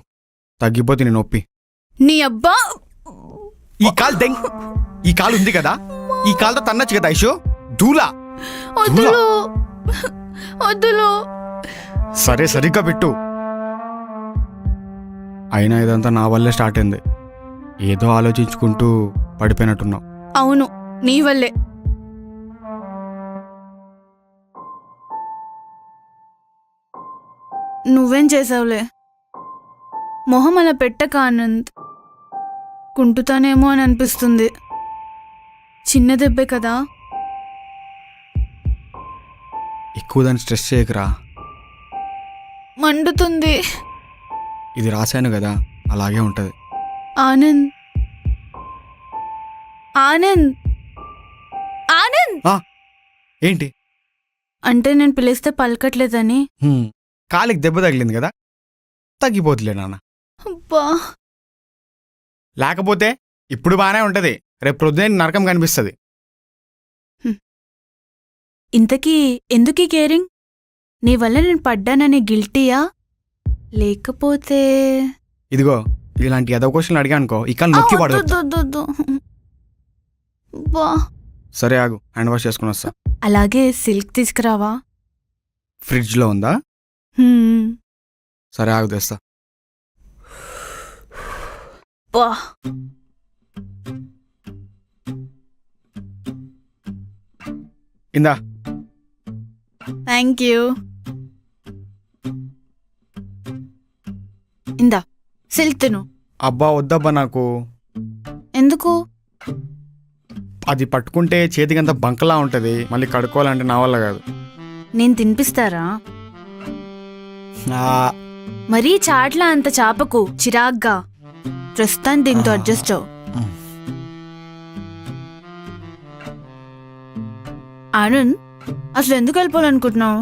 తగ్గిపోతే నీ నొప్పి. నీ అబ్బా. ఈ కాలు ఈ కాలు ఉంది కదా, ఈ కాలుతో తన్నచ్చు కదా ఐషు. దూలా వద్దులు వద్దులు. సరే సరిగ్గా పెట్టు. అయినా ఇదంతా నా వల్లే స్టార్ట్ అయింది. ఏదో ఆలోచించుకుంటూ పడిపోయినట్టున్నావు. అవును, నీ వల్లే. నువ్వేం చేసావులే. మొహం అలా పెట్టక ఆనంద్, కుంటుతానేమో అని అనిపిస్తుంది. చిన్న దెబ్బే కదా. ఎక్కువ దాన్ని స్ట్రెస్ చేయకురా. మండుతుంది. ఇది రాశాను కదా, అలాగే ఉంటుంది. ఆనంద్ ఆనంద్ ఆనంద్. ఏంటి? అంటే నేను పిలిస్తే పలకట్లేదని. కాలికి దెబ్బ తగిలింది కదా, తగ్గిపోతులే నాన్న. అబ్బా. లేకపోతే ఇప్పుడు బాగానే ఉంటది, రేపు ప్రొద్దున నరకం కనిపిస్తుంది. ఇంతకీ ఎందుకీ కేరింగ్? నీ వల్ల నేను పడ్డానని గిల్టీయా, లేకపోతే ఇదిగో ఇలాంటి ఏదో క్వశ్చన్లు అడిగానుకో ఇక నొక్కి పడదు. వద్దు. అబ్బా. సరే ఆగు, హ్యాండ్ వాష్ చేసుకుని వస్తా. అలాగే సిల్క్ తీసుకురావా? ఫ్రిడ్జ్లో ఉందా? హ్మ్. సరే ఆగు, తెస్తా. అబ్బా. ఇందా. Thank you. ఇందా సిల్క్ తిను. అబ్బా వద్దబ్బా నాకు. ఎందుకు? అది పట్టుకుంటే చేతికంత బంకలా ఉంటుంది, మళ్ళీ కడుక్కోవాలంటే నా వల్ల కాదు. నేను తినిపిస్తారా? మరీ చాట్లా అంత చాపకు, చిరాగ్గా. ప్రస్తుతం దీంతో అడ్జస్ట్ అవు. ఆనంద్, అసలు ఎందుకు వెళ్ళిపోవాలనుకుంటున్నావు?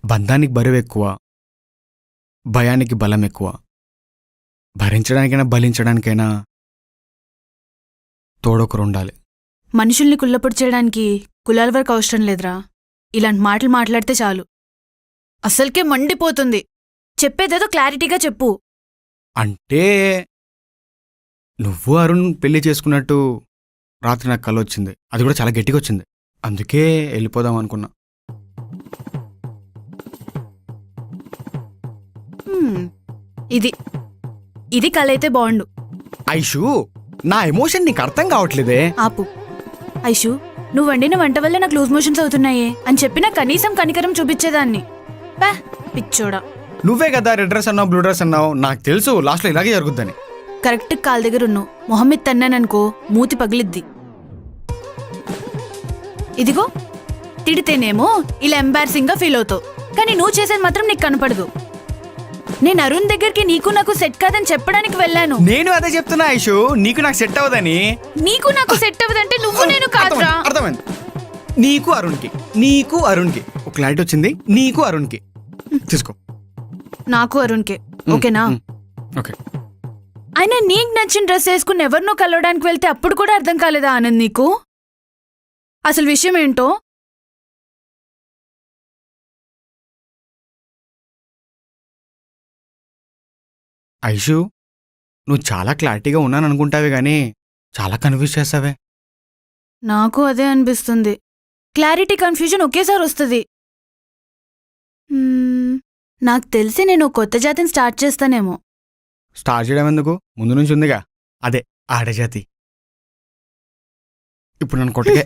బంధానికి బరువు ఎక్కువ, భయానికి బలం ఎక్కువ. భరించడానికైనా బలించడానికైనా తోడొకరు ఉండాలి. మనుషుల్ని కుల్లపొడి చేయడానికి కులాల వరకు అవసరం లేదురా. ఇలాంటి మాటలు మాట్లాడితే చాలు. అసలుకే మండిపోతుంది. చెప్పేదేదో క్లారిటీగా చెప్పు. అంటే నువ్వు అరుణ్ పెళ్లి చేసుకున్నట్టు రాత్రి నాకు కల వచ్చింది, అది కూడా చాలా గట్టిగా వచ్చింది. అందుకే వెళ్ళిపోదాం అనుకున్నా. ఇది కల అయితే బాగుండు. ఐషు, నా ఎమోషన్ నీకు అర్థం కావట్లేదే. ఆపు. ఐషు, నువ్వు వండిన వంట వల్ల నాకు లూజ్ మోషన్స్ అవుతున్నాయే అని చెప్పినా కనీసం కనికరం చూపించేదాన్ని. పా పిచ్చోడా. నువ్వే కదా రెడ్ డ్రెస్ అన్నావు, బ్లూ డ్రెస్ అన్నావు. నాకు తెలుసు లాస్ట్లో ఇలాగే జరుగుద్దని. కరెక్ట్ కాల్ దగ్గర ఉన్నావు. మొహమ్మద్ తన్నాననుకో మూతి పగిలిద్ది. ఇదిగో తిడితేనేమో ఇలా ఎంబారసింగ్ గా ఫీల్ అవుతావు, కానీ నువ్వు చేసేది మాత్రం నీకు కనపడదు. నేను అరుణ్ దగ్గరికి నీకు నాకు సెట్ కాదని చెప్పడానికి వెళ్ళాను. నేను అదే చెప్తున్నా ఐషు, నీకు నాకు సెట్ అవ్వదని. నీకు నాకు సెట్ అవ్వదంటే నువ్వు నేను కాదురా. అర్థమైంది. నీకు అరుణ్కి ఒక క్లారిటీ వచ్చింది. నీకు అరుణ్కి తీసుకో. నాకు అరుణ్కే ఓకేనా? ఓకే. అయినా నీకు నచ్చిన డ్రెస్ వేసుకుని ఎవరినో కలవడానికి వెళ్తే అప్పుడు కూడా అర్థం కాలేదా ఆనంద్ నీకు? అసలు విషయం ఏంటో? ఐషు, నువ్వు చాలా క్లారిటీగా ఉన్నాను అనుకుంటావే గానీ చాలా కన్ఫ్యూజ్ చేస్తావే. నాకు అదే అనిపిస్తుంది. క్లారిటీ కన్ఫ్యూజన్ ఒకేసారి వస్తుంది. నాకు తెలిసి నేను కొత్త జాతిని స్టార్ట్ చేస్తానేమో. స్టార్ట్ చేయడం ఎందుకు, ముందు నుంచి ఉందిగా, అదే ఆడజాతి. ఇప్పుడు నన్ను కొట్టకే.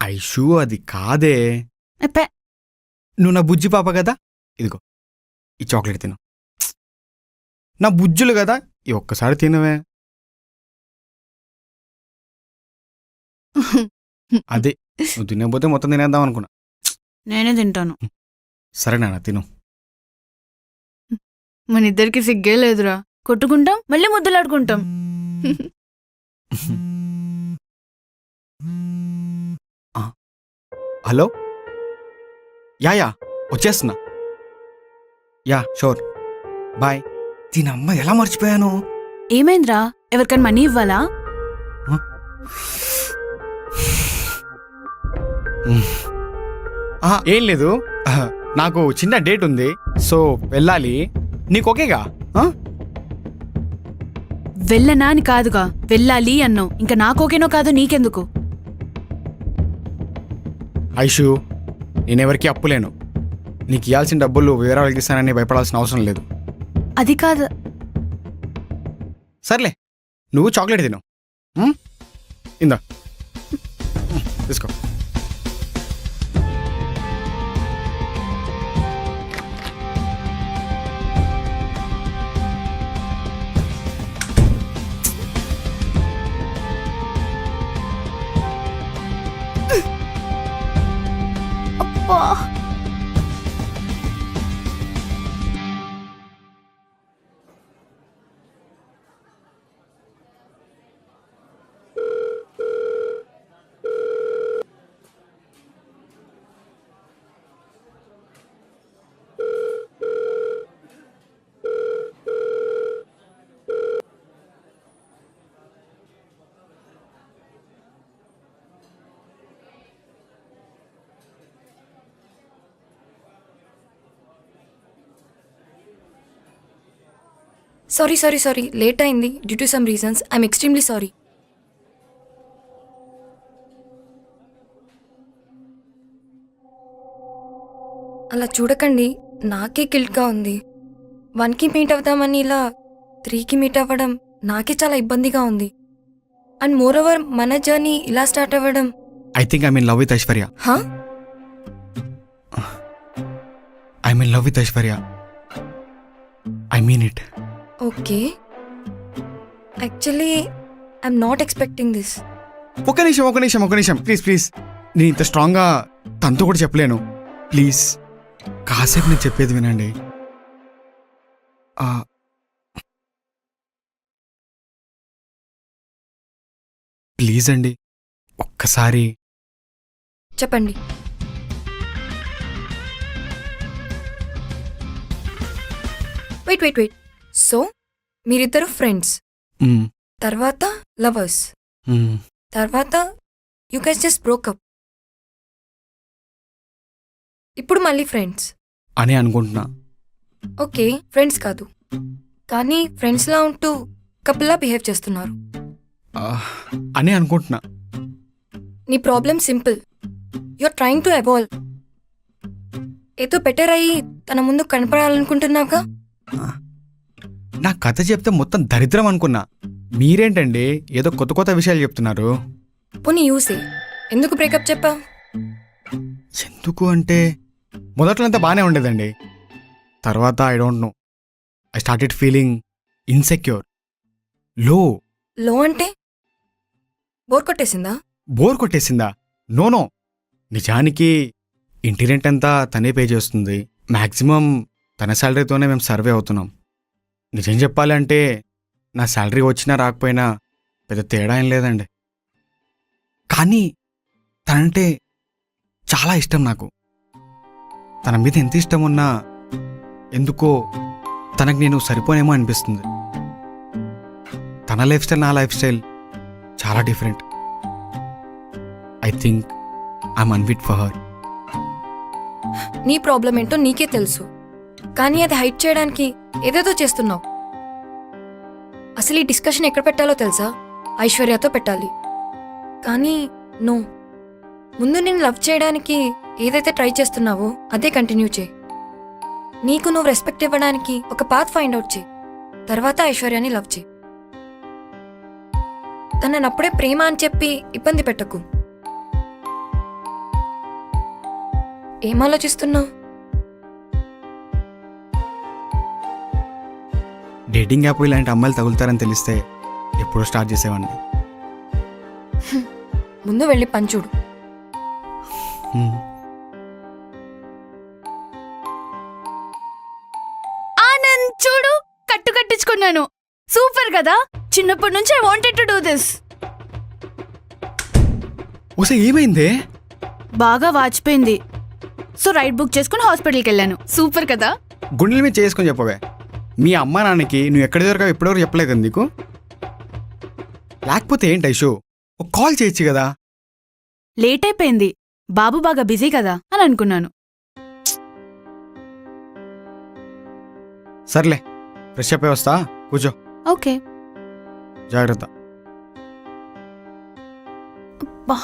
ఐషు, అది కాదే. ఎప్పే. నువ్వు నా బుజ్జి పాప కదా, ఇదిగో ఈ చాక్లెట్ తిను. నా బుజ్జులు కదా, ఈ ఒక్కసారి తినవే. అదే నువ్వు తినకపోతే మొత్తం తినేద్దాం అనుకున్నా. నేనే తింటాను. సరే నాన్న తిను. మన ఇద్దరికి సిగ్గే లేదురా. కొట్టుకుంటాం, మళ్ళీ ముద్దులాడుకుంటాం. హలో యా వచ్చేస్తున్నా. Ya sure bye. దీని అమ్మ ఎలా మర్చిపోయాను. ఏమైందిరా? ఎవరికైనా మనీ ఇవ్వాలా? ఏం లేదు, నాకు చిన్న డేట్ ఉంది, సో వెళ్ళాలి. నీకు ఓకేగా? వెళ్ళనా అని కాదుగా, వెళ్ళాలి అన్నావు. ఇంకా నాకోకేనో కాదు నీకెందుకు? ఐషు, నేనెవరికి అప్పులేను. నీకు ఇవ్వాల్సిన డబ్బులు వేరే వాళ్ళకి ఇస్తానని భయపడాల్సిన అవసరం లేదు. అది కాదు. సర్లే, నువ్వు చాక్లెట్ తిను. ఇందా తీసుకో. సారీ లేట్ అయింది. Due to some reasons I'm extremely sorry. అలా చూడకండి, నాకే గిల్ట్గా ఉంది. 1కి మీట్ అవుదామని ఇలా 3కి మీట్ అవ్వడం నాకే చాలా ఇబ్బందిగా ఉంది. అండ్ మోర్ ఓవర్ మన జర్నీ ఇలా స్టార్ట్ అవ్వడం. I think I'm in love with Aishwarya. హా? I'm in love with Aishwarya. I mean it. Okay, actually I am not expecting this. ఒక నిమిషం ప్లీజ్. నేను ఇంత స్ట్రాంగ్గా తనతో కూడా చెప్పలేను. ప్లీజ్ కాసేపు నేను చెప్పేది వినండి. ప్లీజ్ అండి, ఒక్కసారి. చెప్పండి. వెయిట్. సో మీరిద్దరు ఫ్రెండ్స్, మ్, తర్వాత లవర్స్, మ్. తర్వాత యూ గైస్ జస్ట్ బ్రోకప్, ఇప్పుడు మళ్ళీ ఫ్రెండ్స్. అని అనుకుంటున్నా. ఓకే, ఫ్రెండ్స్ కాదు కానీ ఫ్రెండ్స్లా ఉంటూ కపుల్లా బిహేవ్ చేస్తున్నారు. అని అనుకుంటున్నా. నీ problem simple. You're trying to evolve. ఏదో బెటర్ అయ్యి తన ముందు కనపడాలనుకుంటున్నావుగా. నా కథ చెప్తే మొత్తం దరిద్రం అనుకున్నా. మీరేంటండి ఏదో కొత్త విషయాలు చెప్తున్నారు. పోనీ యూసే, ఎందుకు బ్రేకప్ చెప్పా? ఎందుకు అంటే మొదట్లో అంతా బాగానే ఉండేదండి. తర్వాత I don't no, I started feeling insecure, లో అంటే బోర్ కొట్టేసిందా? బోర్ కొట్టేసిందా? నో, నిజానికి ఇంటి రెంట్ అంతా తనే పే చేస్తుంది. మ్యాక్సిమం తన శాలరీతోనే మేము సర్వే అవుతున్నాం. నిజం చెప్పాలంటే నా శాలరీ వచ్చినా రాకపోయినా పెద్ద తేడా ఏం లేదండి. కానీ తనంటే చాలా ఇష్టం నాకు. తన మీద ఎంత ఇష్టం ఉన్నా ఎందుకో తనకు నేను సరిపోనేమో అనిపిస్తుంది. తన లైఫ్ స్టైల్ నా లైఫ్ స్టైల్ చాలా different. I think I'm unfit for her. నీ ప్రాబ్లం ఏంటో నీకే తెలుసు, కానీ అది హైడ్ చేయడానికి ఏదేదో చేస్తున్నావు. అసలు ఈ డిస్కషన్ ఎక్కడ పెట్టాలో తెలుసా? ఐశ్వర్యతో పెట్టాలి. కానీ నో, ముందు నేను లవ్ చేయడానికి ఏదైతే ట్రై చేస్తున్నావో అదే కంటిన్యూ చేయి. నీకు నువ్వు రెస్పెక్ట్ ఇవ్వడానికి ఒక పాత్ ఫైండ్ అవుట్ చేయి. తర్వాత ఐశ్వర్యాన్ని లవ్ చేయి. తనని అప్పుడే ప్రేమ అని చెప్పి ఇబ్బంది పెట్టకు. ఏం ఆలోచిస్తున్నావు? డేటింగ్ యాప్ ఇలాంటి అమ్మాయిలు తగులుతారని తెలిస్తే ఎప్పుడో స్టార్ట్ చేసేవాడిని. ముందు వెళ్ళి పని చూడు. ఆనంద్ చూడు, కట్టించుకున్నాను. సూపర్ కదా. చిన్నప్పటి నుంచి I wanted to do this. ఓసే ఏమైందే? బాగా వాచిపోయింది. సో రైడ్ బుక్ చేసుకుని హాస్పిటల్కి వెళ్ళాను. సూపర్ కదా. గుండెల మీద చేసుకొని చెప్పవే. మీ అమ్మ నాన్నకి నువ్వు ఎక్కడ దొరకవు ఎప్పటివరకు చెప్పలేదు నీకు? లేకపోతే ఏంటి ఐషు, ఒక కాల్ చేయొచ్చు కదా. లేట్ అయిపోయింది, బాబు బాగా బిజీ కదా అని అనుకున్నాను. సర్లే, ఫ్రెష్ అప్ అయి వస్తా, కూర్చో. ఓకే. జాగ్రత్త. బా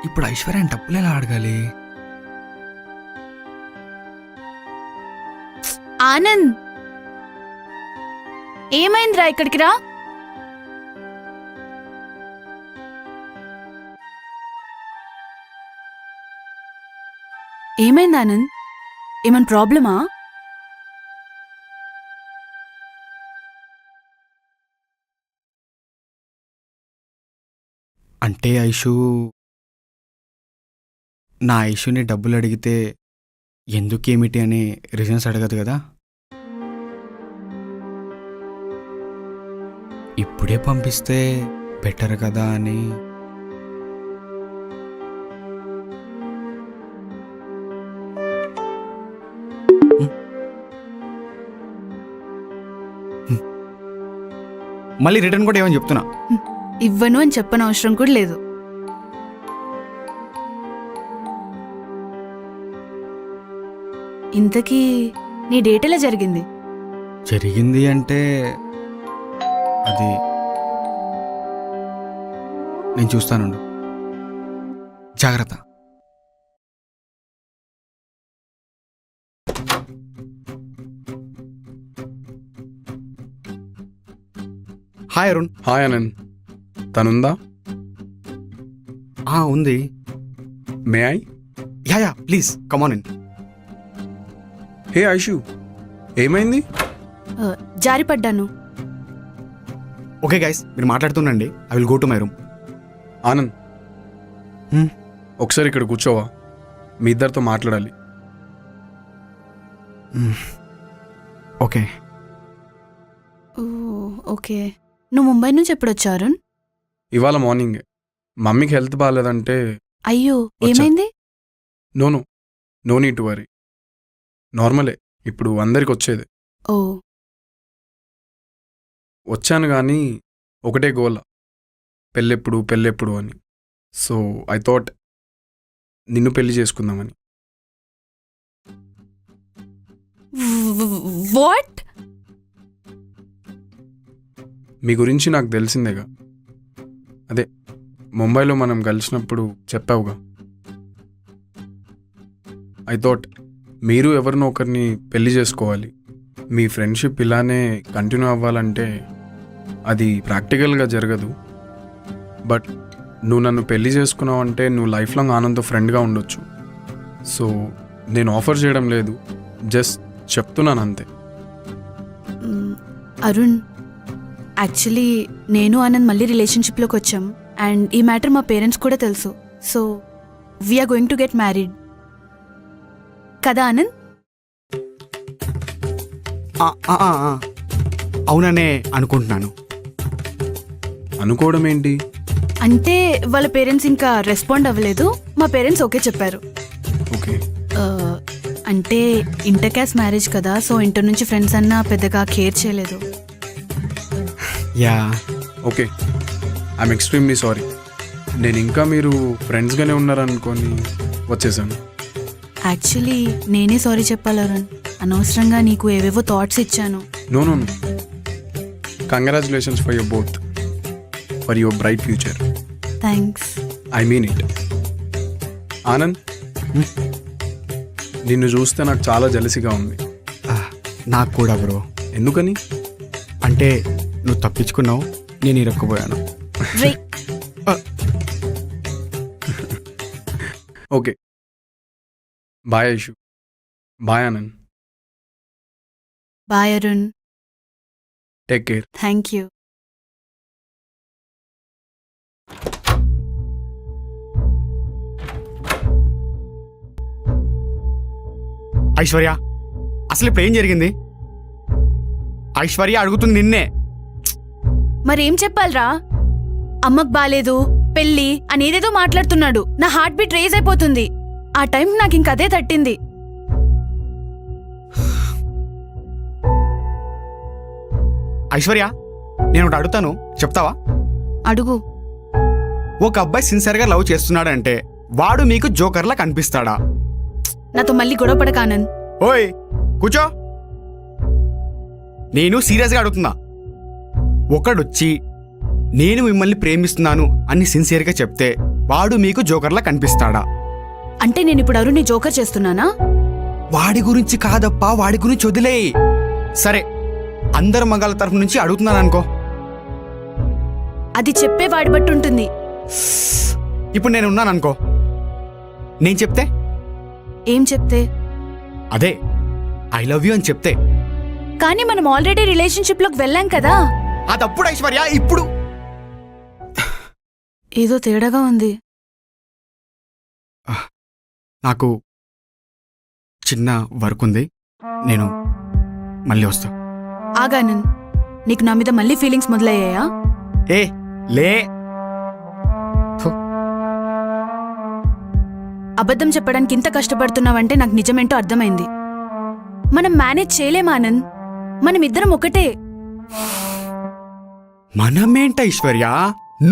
ఇప్పుడు ఐశ్వర్యాన్ని డబ్బులు ఎలా అడగాలి? ఆనంద్, ఏమైందిరా? ఇక్కడికి రా. ఏమైంది ఆనంద్? ఏమైనా ప్రాబ్లమా? అంటే ఐషు, నా ఐషుని డబ్బులు అడిగితే ఎందుకేమిటి అని రీజన్స్ అడగదు కదా. ఇప్పుడే పంపిస్తే బెటర్ కదా అని. మళ్ళీ రిటర్న్ కూడా ఏమని చెప్తున్నా. ఇవ్వను అని చెప్పని అవసరం కూడా లేదు. ఇంతకీ నీ డేట్ ఎలా జరిగింది? జరిగింది అంటే అది నేను చూస్తానుండు. జాగ్రత్త. హాయ్ అరుణ్. హాయ్ ఆనంద్, తనుందా? ఉంది. May I? Yeah please come on in. Hey Aishu, ఏమైంది? జారి పడ్డాను. ఓకే గైస్, మీరు మాట్లాడుతుండండి. I will go to my room. Anand, ఒకసారి ఇక్కడ కూర్చోవా? మీ ఇద్దరితో మాట్లాడాలి. ఓకే. ఓకే. నువ్వు ముంబై నుంచి ఎప్పుడు వచ్చావు అరుణ్? ఇవాళ మార్నింగ్. మమ్మీకి హెల్త్ బాగాలేదంటే. అయ్యో, వచ్చా. ఏమైంది? No need to worry. నార్మలే, ఇప్పుడు అందరికి వచ్చేది. ఓ, వచ్చాను కానీ ఒకటే గోల, పెళ్ళెప్పుడు అని. సో ఐ థాట్ నిన్ను పెళ్లి చేసుకుందామని. వాట్? మీ గురించి నాకు తెలిసిందేగా. అదే ముంబైలో మనం కలిసినప్పుడు చెప్పావుగా. ఐ థాట్ మీరు ఎవరినో ఒకరిని పెళ్లి చేసుకోవాలి. మీ ఫ్రెండ్షిప్ ఇలానే కంటిన్యూ అవ్వాలంటే అది ప్రాక్టికల్గా జరగదు. బట్ నువ్వు నన్ను పెళ్లి చేసుకున్నావు అంటే నువ్వు లైఫ్ లాంగ్ ఆనంద్తో ఫ్రెండ్గా ఉండొచ్చు. సో నేను ఆఫర్ చేయడం లేదు, జస్ట్ చెప్తున్నాను అంతే. అరుణ్, యాక్చువల్లీ నేను ఆనంద్ మళ్ళీ రిలేషన్షిప్లోకి వచ్చాం. అండ్ ఈ మ్యాటర్ మా పేరెంట్స్ కూడా తెలుసు. So we are going to get married కదా ఆనంద్? అవుననే అనుకుంటున్నాను. అనుకోవడం ఏంటి? అంటే వాళ్ళ పేరెంట్స్ ఇంకా రెస్పాండ్ అవ్వలేదు. మా పేరెంట్స్ ఓకే చెప్పారు. ఓకే. అంటే ఇంటర్ క్యాస్ట్ మ్యారేజ్ కదా, సో ఇంటర్ నుంచి ఫ్రెండ్స్ అన్నా పెద్దగా కేర్ చేయలేదు. Yeah. Okay, I'm extremely sorry. నేను ఇంకా మీరు ఫ్రెండ్స్గానే ఉన్నారనుకొని వచ్చేసాను. యాక్చువల్లీ నేనే సారీ చెప్పాలి అరుణ్. అనవసరంగా నీకు ఏవేవో థాట్స్ ఇచ్చాను. No, congratulations for your both, for your bright future. Thanks. I mean it. Anand, నిన్ను చూస్తే నాకు చాలా జలసిగా ఉంది. నాకు కూడా బ్రో. ఎందుకని? అంటే నువ్వు తప్పించుకున్నావు, నేను ఇరక్కుపోయాను. Okay, bye Aishu. Bye Anand. Bye Arun. Take care. Thank you. Aishwarya, అసలు ఇప్పుడు ఏం జరిగింది? ఐశ్వర్య అడుగుతుంది నిన్నే. మరేం చెప్పాలరా? అమ్మకు బాలేదు, పెళ్ళి అనేదేదో మాట్లాడుతున్నాడు. నా హార్ట్ బీట్ రేజ్ అయిపోతుంది. ఆ టైం నాకు ఇంక అదే తట్టింది. ఐశ్వర్య, నేను ఒకటి అడుగుతాను, చెప్తావా? అడుగు. ఒక అబ్బాయి సిన్సియర్గా లవ్ చేస్తున్నాడంటే వాడు మీకు జోకర్లా కనిపిస్తాడా? నాతో మళ్ళీ గొడవ పడక ఆనంద్. ఓయ్ కూర్చో. నేను సీరియస్గా అడుగుతున్నా. ఒకడొచ్చి నేను మిమ్మల్ని ప్రేమిస్తున్నాను అని సిన్సియర్గా చెప్తే వాడు మీకు జోకర్లా కనిపిస్తాడా? అంటే నేను ఇప్పుడు అరుణ్ని జోకర్ చేస్తున్నానా? వాడి గురించి కాదప్పా, వాడి గురించి వదిలేయి. సరే, అందరు మగాళ్ళ తరఫు నుంచి అడుగుతున్నాను అనుకో. అది చెప్పే వాడి బట్టి ఉంటుంది. ఇప్పుడు నేను ఉన్నాను అనుకో, నేను చెప్తే ఏం చెప్తే? అదే ఐ లవ్ యూ అని చెప్తే. కానీ మనం ఆల్రెడీ రిలేషన్షిప్ లోకి వెళ్ళాం కదా. అదప్పుడు ఐశ్వర్య, ఇప్పుడు ఏదో తేడాగా ఉంది. నాకు చిన్న వర్క్ ఉంది, నేను మళ్ళీ వస్తా. ఆగానంద్, నీకు నా మీద మళ్ళీ ఫీలింగ్స్ మొదలయ్యాయా? ఏ లే. అబద్ధం చెప్పడానికి ఇంత కష్టపడుతున్నావంటే నాకు నిజమేంటో అర్థమైంది. మనం మేనేజ్ చేయలేమా ఆనంద్? మనం ఇద్దరం ఒకటే. మనమేంట ఐశ్వర్య,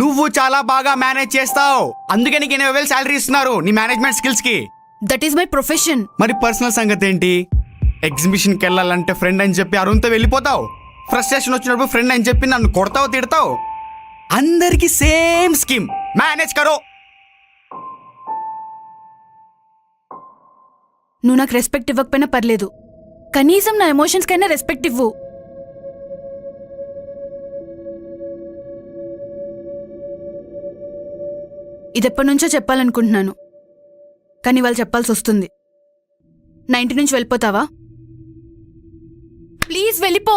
నువ్వు చాలా బాగా మేనేజ్ చేస్తావు, అందుకే నీకు 80,000 శాలరీ ఇస్తున్నారు నీ మేనేజ్మెంట్ స్కిల్స్ కి. That is my profession. మరి పర్సనల్ సంగతి ఏంటి? ఎగ్జిబిషన్కి వెళ్ళాలంటే ఫ్రెండ్ అని చెప్పి అరుణ్తో వెళ్ళిపోతావు. ఫ్రస్ట్రేషన్ వచ్చినప్పుడు ఫ్రెండ్ అని చెప్పి నన్ను కొడతావు, తిడతావు. అందరికి సేమ్ స్కీమ్, మేనేజ్ కరో. నువ్వు నాకు రెస్పెక్ట్ ఇవ్వకపోయినా పర్లేదు, కనీసం నా ఎమోషన్స్ కైనా రెస్పెక్ట్ ఇవ్వు. ఇదెప్పటి నుంచో చెప్పాలనుకుంటున్నాను, కానీ వాళ్ళు చెప్పాల్సి వస్తుంది. నా ఇంటి నుంచి వెళ్ళిపోతావా? ప్లీజ్ వెళ్ళిపో.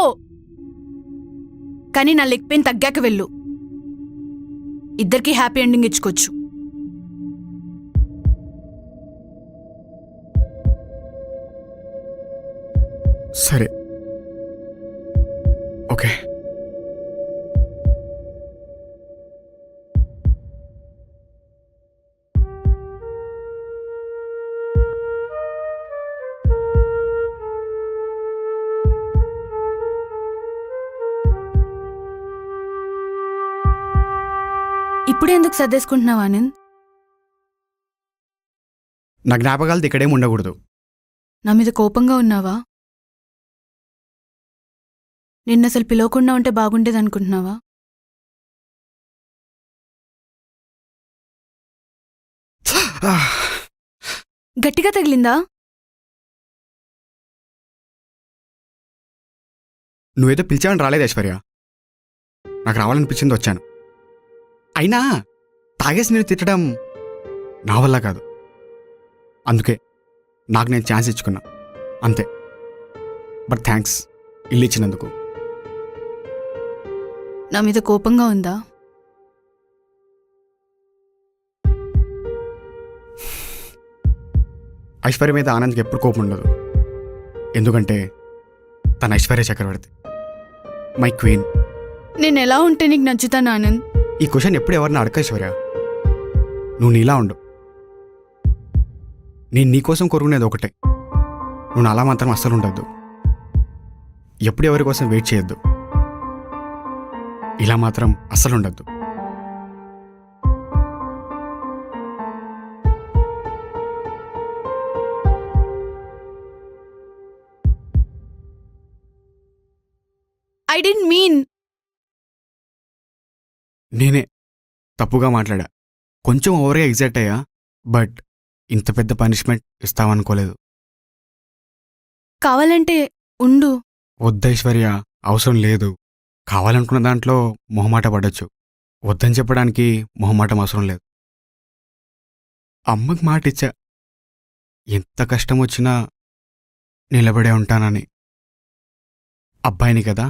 కానీ నా లెగ్ పెయిన్ తగ్గాక వెళ్ళు. ఇద్దరికీ హ్యాపీ ఎండింగ్ ఇచ్చుకోవచ్చు. సరే, ఓకే. ఇప్పుడే ఎందుకు సర్దేసుకుంటున్నావు ఆనంద్? నా జ్ఞాపకాలతో ఇక్కడేం ఉండకూడదు. నా మీద కోపంగా ఉన్నావా? నిన్న అసలు పిలవకుండా ఉంటే బాగుండేది అనుకుంటున్నావా? గట్టిగా తగిలిందా? నువ్వేదో పిలిచావని రాలేదు ఐశ్వర్య, నాకు రావాలనిపించింది వచ్చాను. అయినా తాగేసి నేను తిట్టడం నా వల్ల కాదు, అందుకే నాకు నేను ఛాన్స్ ఇచ్చుకున్నా అంతే. బట్ థ్యాంక్స్ ఇల్లు ఇచ్చినందుకు. నా మీద కోపంగా ఉందా? ఐశ్వర్య మీద ఆనంద్కి ఎప్పుడు కోపం ఉండదు, ఎందుకంటే తన ఐశ్వర్య చక్రవర్తి, మై క్వీన్. నేను ఎలా ఉంటే నీకు నచ్చుతాను ఆనంద్? ఈ క్వశ్చన్ ఎప్పుడు ఎవరిని అడగ ఐశ్వర్య. నువ్వు నీలా ఉండు. నేను నీకోసం కోరుకునేది ఒకటే, నువ్వు అలా మాత్రం అస్సలు ఉండద్దు. ఎప్పుడు ఎవరి కోసం వెయిట్ చేయొద్దు, ఇలా మాత్రం అస్సలు ఉండద్దు. I didn't mean. నేనే తప్పుగా మాట్లాడా, కొంచెం ఓవర్గా ఎగ్జైట్ అయ్యా. బట్ ఇంత పెద్ద పనిష్మెంట్ ఇస్తావనుకోలేదు. కావాలంటే ఉండు. వద్దు ఐశ్వర్య, అవసరం లేదు. కావాలనుకున్న దాంట్లో మొహమాట పడొచ్చు, వద్దని చెప్పడానికి మొహమాటం అవసరం లేదు. అమ్మకి మాట ఇచ్చా, ఎంత కష్టం వచ్చినా నిలబడే ఉంటానని. అబ్బాయిని కదా,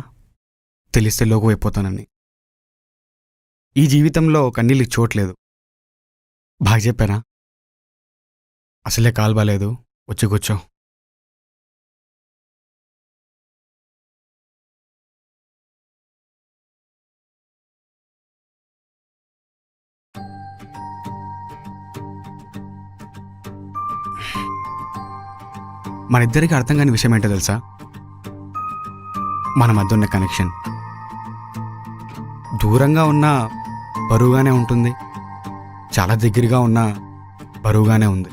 తెలిస్తే లోకు అయిపోతానని. ఈ జీవితంలో కన్నీళ్ళకి చోట్లేదు. బాగా చెప్పానా? అసలే కాలు బాలేదు, వచ్చి కూర్చో. మన ఇద్దరికి అర్థం కాని విషయం ఏంటో తెలుసా? మన మధ్య ఉన్న కనెక్షన్ దూరంగా ఉన్నా బరువుగానే ఉంటుంది, చాలా దగ్గరగా ఉన్నా బరువుగానే ఉంది.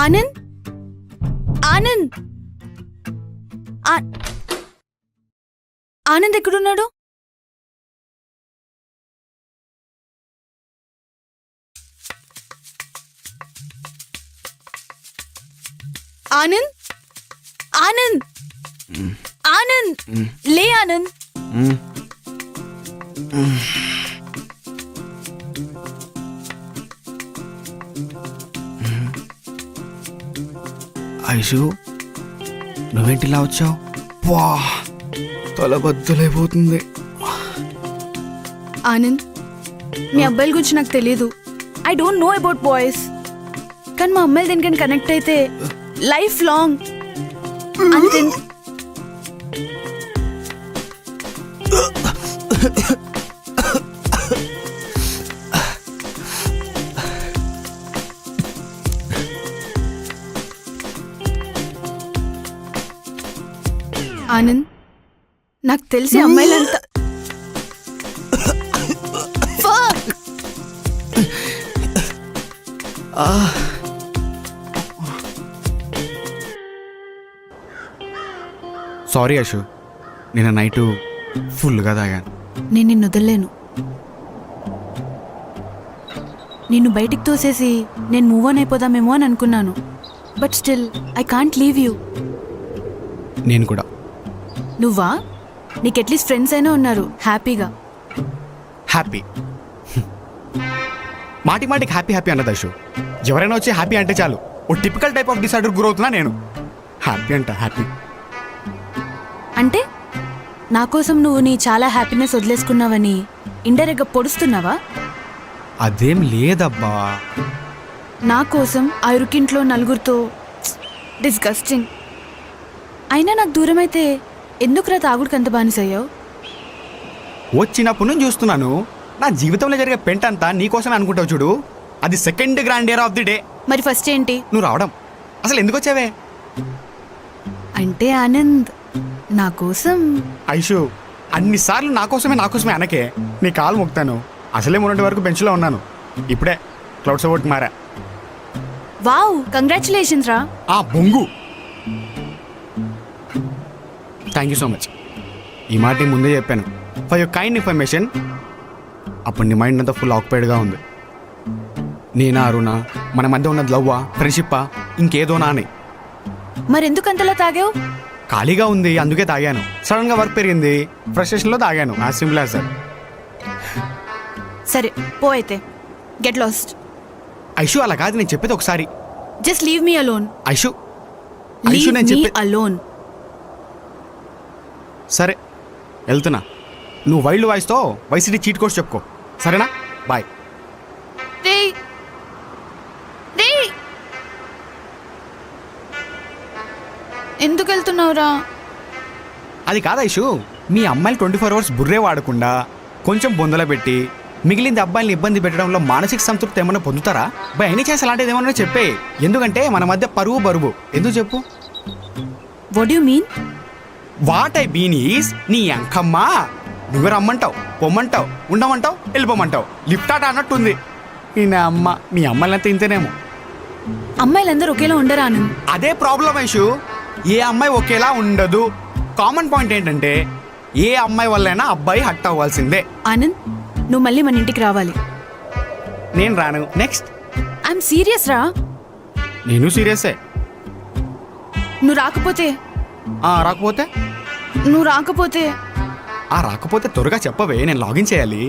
ఆనంద్, ఆనంద్, ఆనంద్ ఎక్కడున్నాడు? ఆనంద్, ఆనంద్, ఆనంద్, లే ఆనంద్. ఐషు, నువ్వేంటి ఇలా వచ్చావు? వా, తలబద్దలైపోతుంది. ఆనంద్, మీ అబ్బాయిల గురించి నాకు తెలియదు. I don't know about boys. కానీ మా అమ్మాయిలు దేనికైనా కనెక్ట్ అయితే లైఫ్ లాంగ్ అంతే. ఆనంద్, నాకు తెలిసి అమ్మాయిలంతా సారీ ఐషు, నిన్న నైటు ఫుల్గా తాగాను. నేను నిన్ను వదలలేను. నిన్ను బయటికి తోసేసి నేను మూవ్ ఆన్ అయిపోదామేమో అని అనుకున్నాను. But still I can't leave you. నేను కూడా. నువ్వా? నీకు అట్లీస్ట్ ఫ్రెండ్స్ అయినా ఉన్నారు హ్యాపీగా. హ్యాపీ మాటి మాటికి హ్యాపీ హ్యాపీ అన్నది ఐషు. ఎవరైనా వచ్చి హ్యాపీ అంటే చాలు ఓ టిపికల్ టైప్ ఆఫ్ డిసార్డర్ గురవుతున్నా నేను. హ్యాపీ అంట హ్యాపీ అంటే నా కోసం నువ్వు నీ చాలా హ్యాపీనెస్ వదిలేసుకున్నావని ఇండైరెక్ట్గా పొడుస్తున్నావా? అదేం లేదబ్బా. నా కోసం ఆ ఇరుకింట్లో నలుగురితో డిస్గస్టింగ్. అయినా నాకు దూరం అయితే ఎందుకురా తాగుడికి అంత బానిసయ్యావు? వచ్చినప్పుడు నుంచి చూస్తున్నాను, నా జీవితంలో జరిగే పెంట అంతా నీకోసమే అనుకుంటావు చూడు. అది second grand year of the day. మరి ఫస్ట్ ఏంటి? నువ్వు రావడం. అసలు ఎందుకు వచ్చావే? అంటే ఆనంద్ నా కోసం. ఐషు, అన్నిసార్లు నా కోసమే అనకే. నీ కాలు మొక్తాను. అసలే మొన్నటి వరకు బెంచ్లో ఉన్నాను, ఇప్పుడే క్లౌడ్స్ ఓట్ మారా. వావ్, కంగ్రాచులేషన్స్ రా. ఆ బొంగు, థ్యాంక్ యూ సో మచ్. ఈ మాట నీకు ముందే చెప్పాను ఫర్ యువర్ కైండ్ ఇన్ఫర్మేషన్. అప్పుడు నీ మైండ్ అంతా ఫుల్ ఆక్యుపైడ్గా ఉంది. నేనా అరుణ, మన మధ్య ఉన్నది లవ్వా, ఫ్రెండ్షిప్పా, ఇంకేదోనా అని. మరెందుకు అంతలా తాగావు? ఖాళీగా ఉంది అందుకే తాగాను. సడన్గా వర్క్ పెరిగింది, ఫ్రస్ట్రేషన్లో తాగాను. As simple as that. సరే పో అయితే, గెట్ లాస్ట్. ఐషు అలా కాదు, నేను చెప్పేది ఒకసారి. Just leave me alone. Aishu, leave నేను మీ చెప్పే అలోన్. సరే వెళ్తున్నా. నువ్వు వైల్డ్ వాయిస్తో వైసీటీ చీట్ కోర్స్ చెప్పుకో, సరేనా? బాయ్. ఎందుకు వెళ్తున్నావురా? అది కాదు ఐషు, మీ అమ్మాయిలు 24 hours బుర్రే వాడకుండా కొంచెం బొందల పెట్టి మిగిలింది అబ్బాయిని ఇబ్బంది పెట్టడంలో మానసిక సంతృప్తి ఏమైనా పొందుతారా? బై ఎనీ ఛాన్స్ అలాంటిది ఏమన్నా చెప్పే. ఎందుకంటే మన మధ్య పరువు బరువు. ఎందుకు చెప్పు? What you mean? What I mean is, నీ అంకమ్మా నువ్వు రమ్మంటావు, పొమ్మంటావు, ఉండమంటావు, వెళ్ళిపోమంటావు. లిఫ్ట్ ఆట అన్నట్టుంది. నా అమ్మ మీ అమ్మాయిలంతా ఇంతేనేమో. అమ్మాయిలందరూ ఒకేలా ఉండరా ఆనంద్? అదే ప్రాబ్లం ఐషు. ఏ అమ్మాయి ఒకేలా ఉండదు. కామన్ పాయింట్ ఏంటంటే ఏ అమ్మాయి వల్లైనా అబ్బాయి హట్ అవ్వాల్సిందే. ఆనంద్, నువ్వు మళ్ళీ మన ఇంటికి రావాలి. నేను రాను. నెక్స్ట్. ఐఎమ్ సీరియస్ రా. నేను సీరియసే. నువ్వు రాకపోతే రాకపోతే రాకపోతే త్వరగా చెప్పవే, నేను లాగిన్ చేయాలి.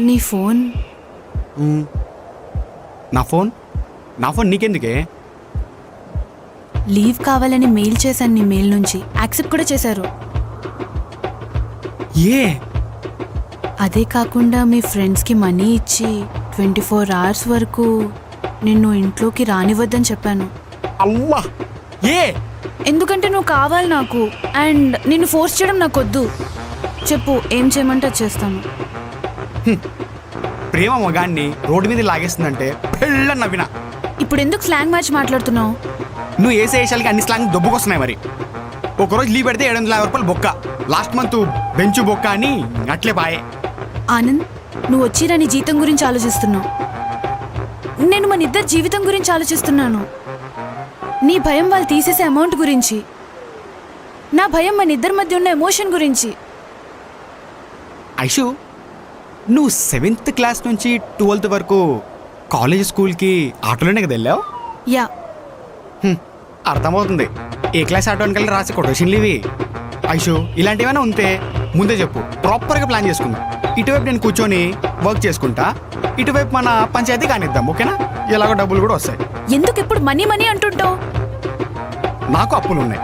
నీ ఫోన్ నా ఫోన్ నీకెందుకే? లీవ్ కావాలని మెయిల్ చేశాను. నీ మెయిల్ నుంచి యాక్సెప్ట్ కూడా చేశారు. ఏ అదే కాకుండా మీ ఫ్రెండ్స్కి మనీ ఇచ్చి 24 hours వరకు నిన్ను ఇంట్లోకి రానివ్వద్దని చెప్పాను. అవ్వా ఏ ఎందుకంటే నువ్వు కావాలి నాకు, అండ్ నిన్ను ఫోర్స్ చేయడం నాకు వద్దు. చెప్పు, ఏం చేయమంటే అది చేస్తాను. ప్రేమ మగాన్ని రోడ్డు మీద లాగేస్తుందంటే పెళ్ళని నవ్వినా. ఇప్పుడు ఎందుకు స్లాంగ్ మ్యాచ్ మాట్లాడుతున్నావు? నువ్వు వేసే వేషాలకి అన్ని స్లాంగ్ దొబ్బుకొస్తున్నాయి. మరి ఒకరోజు లీవ్ పెడితే 750 రూపాయలు బొక్క, లాస్ట్ మంత్ బెంచ్ బొక్క అని అట్లే బాయే. ఆనంద్, నువ్వు వచ్చిరా నీ జీతం గురించి ఆలోచిస్తున్నావు. నేను మన ఇద్దరి జీవితం గురించి ఆలోచిస్తున్నాను. నీ భయం వాళ్ళు తీసేసే అమౌంట్ గురించి, నా భయం మన ఇద్దరి మధ్య ఉన్న ఎమోషన్ గురించి. ఐషు, నువ్వు 7th క్లాస్ నుంచి 12th వరకు కాలేజ్ స్కూల్కి ఆటోలోనే కదా వెళ్ళావు? యా. అర్థమవుతుంది. ఏ క్లాస్ ఆటో అని రాసి కొటేషన్లు ఇవి. ఐషు, ఇలాంటివైనా ఉంటే ముందే చెప్పు, ప్రాపర్గా ప్లాన్ చేసుకుందాం. ఇటువైపు నేను కూర్చొని వర్క్ చేసుకుంటా, ఇటువైపు మన పంచాయతీ కానిద్దాం. ఓకేనా? ఎలాగో డబ్బులు కూడా వస్తాయి. ఎందుకు ఇప్పుడు మనీ మనీ అంటుంటావు? నాకు అప్పులు ఉన్నాయి.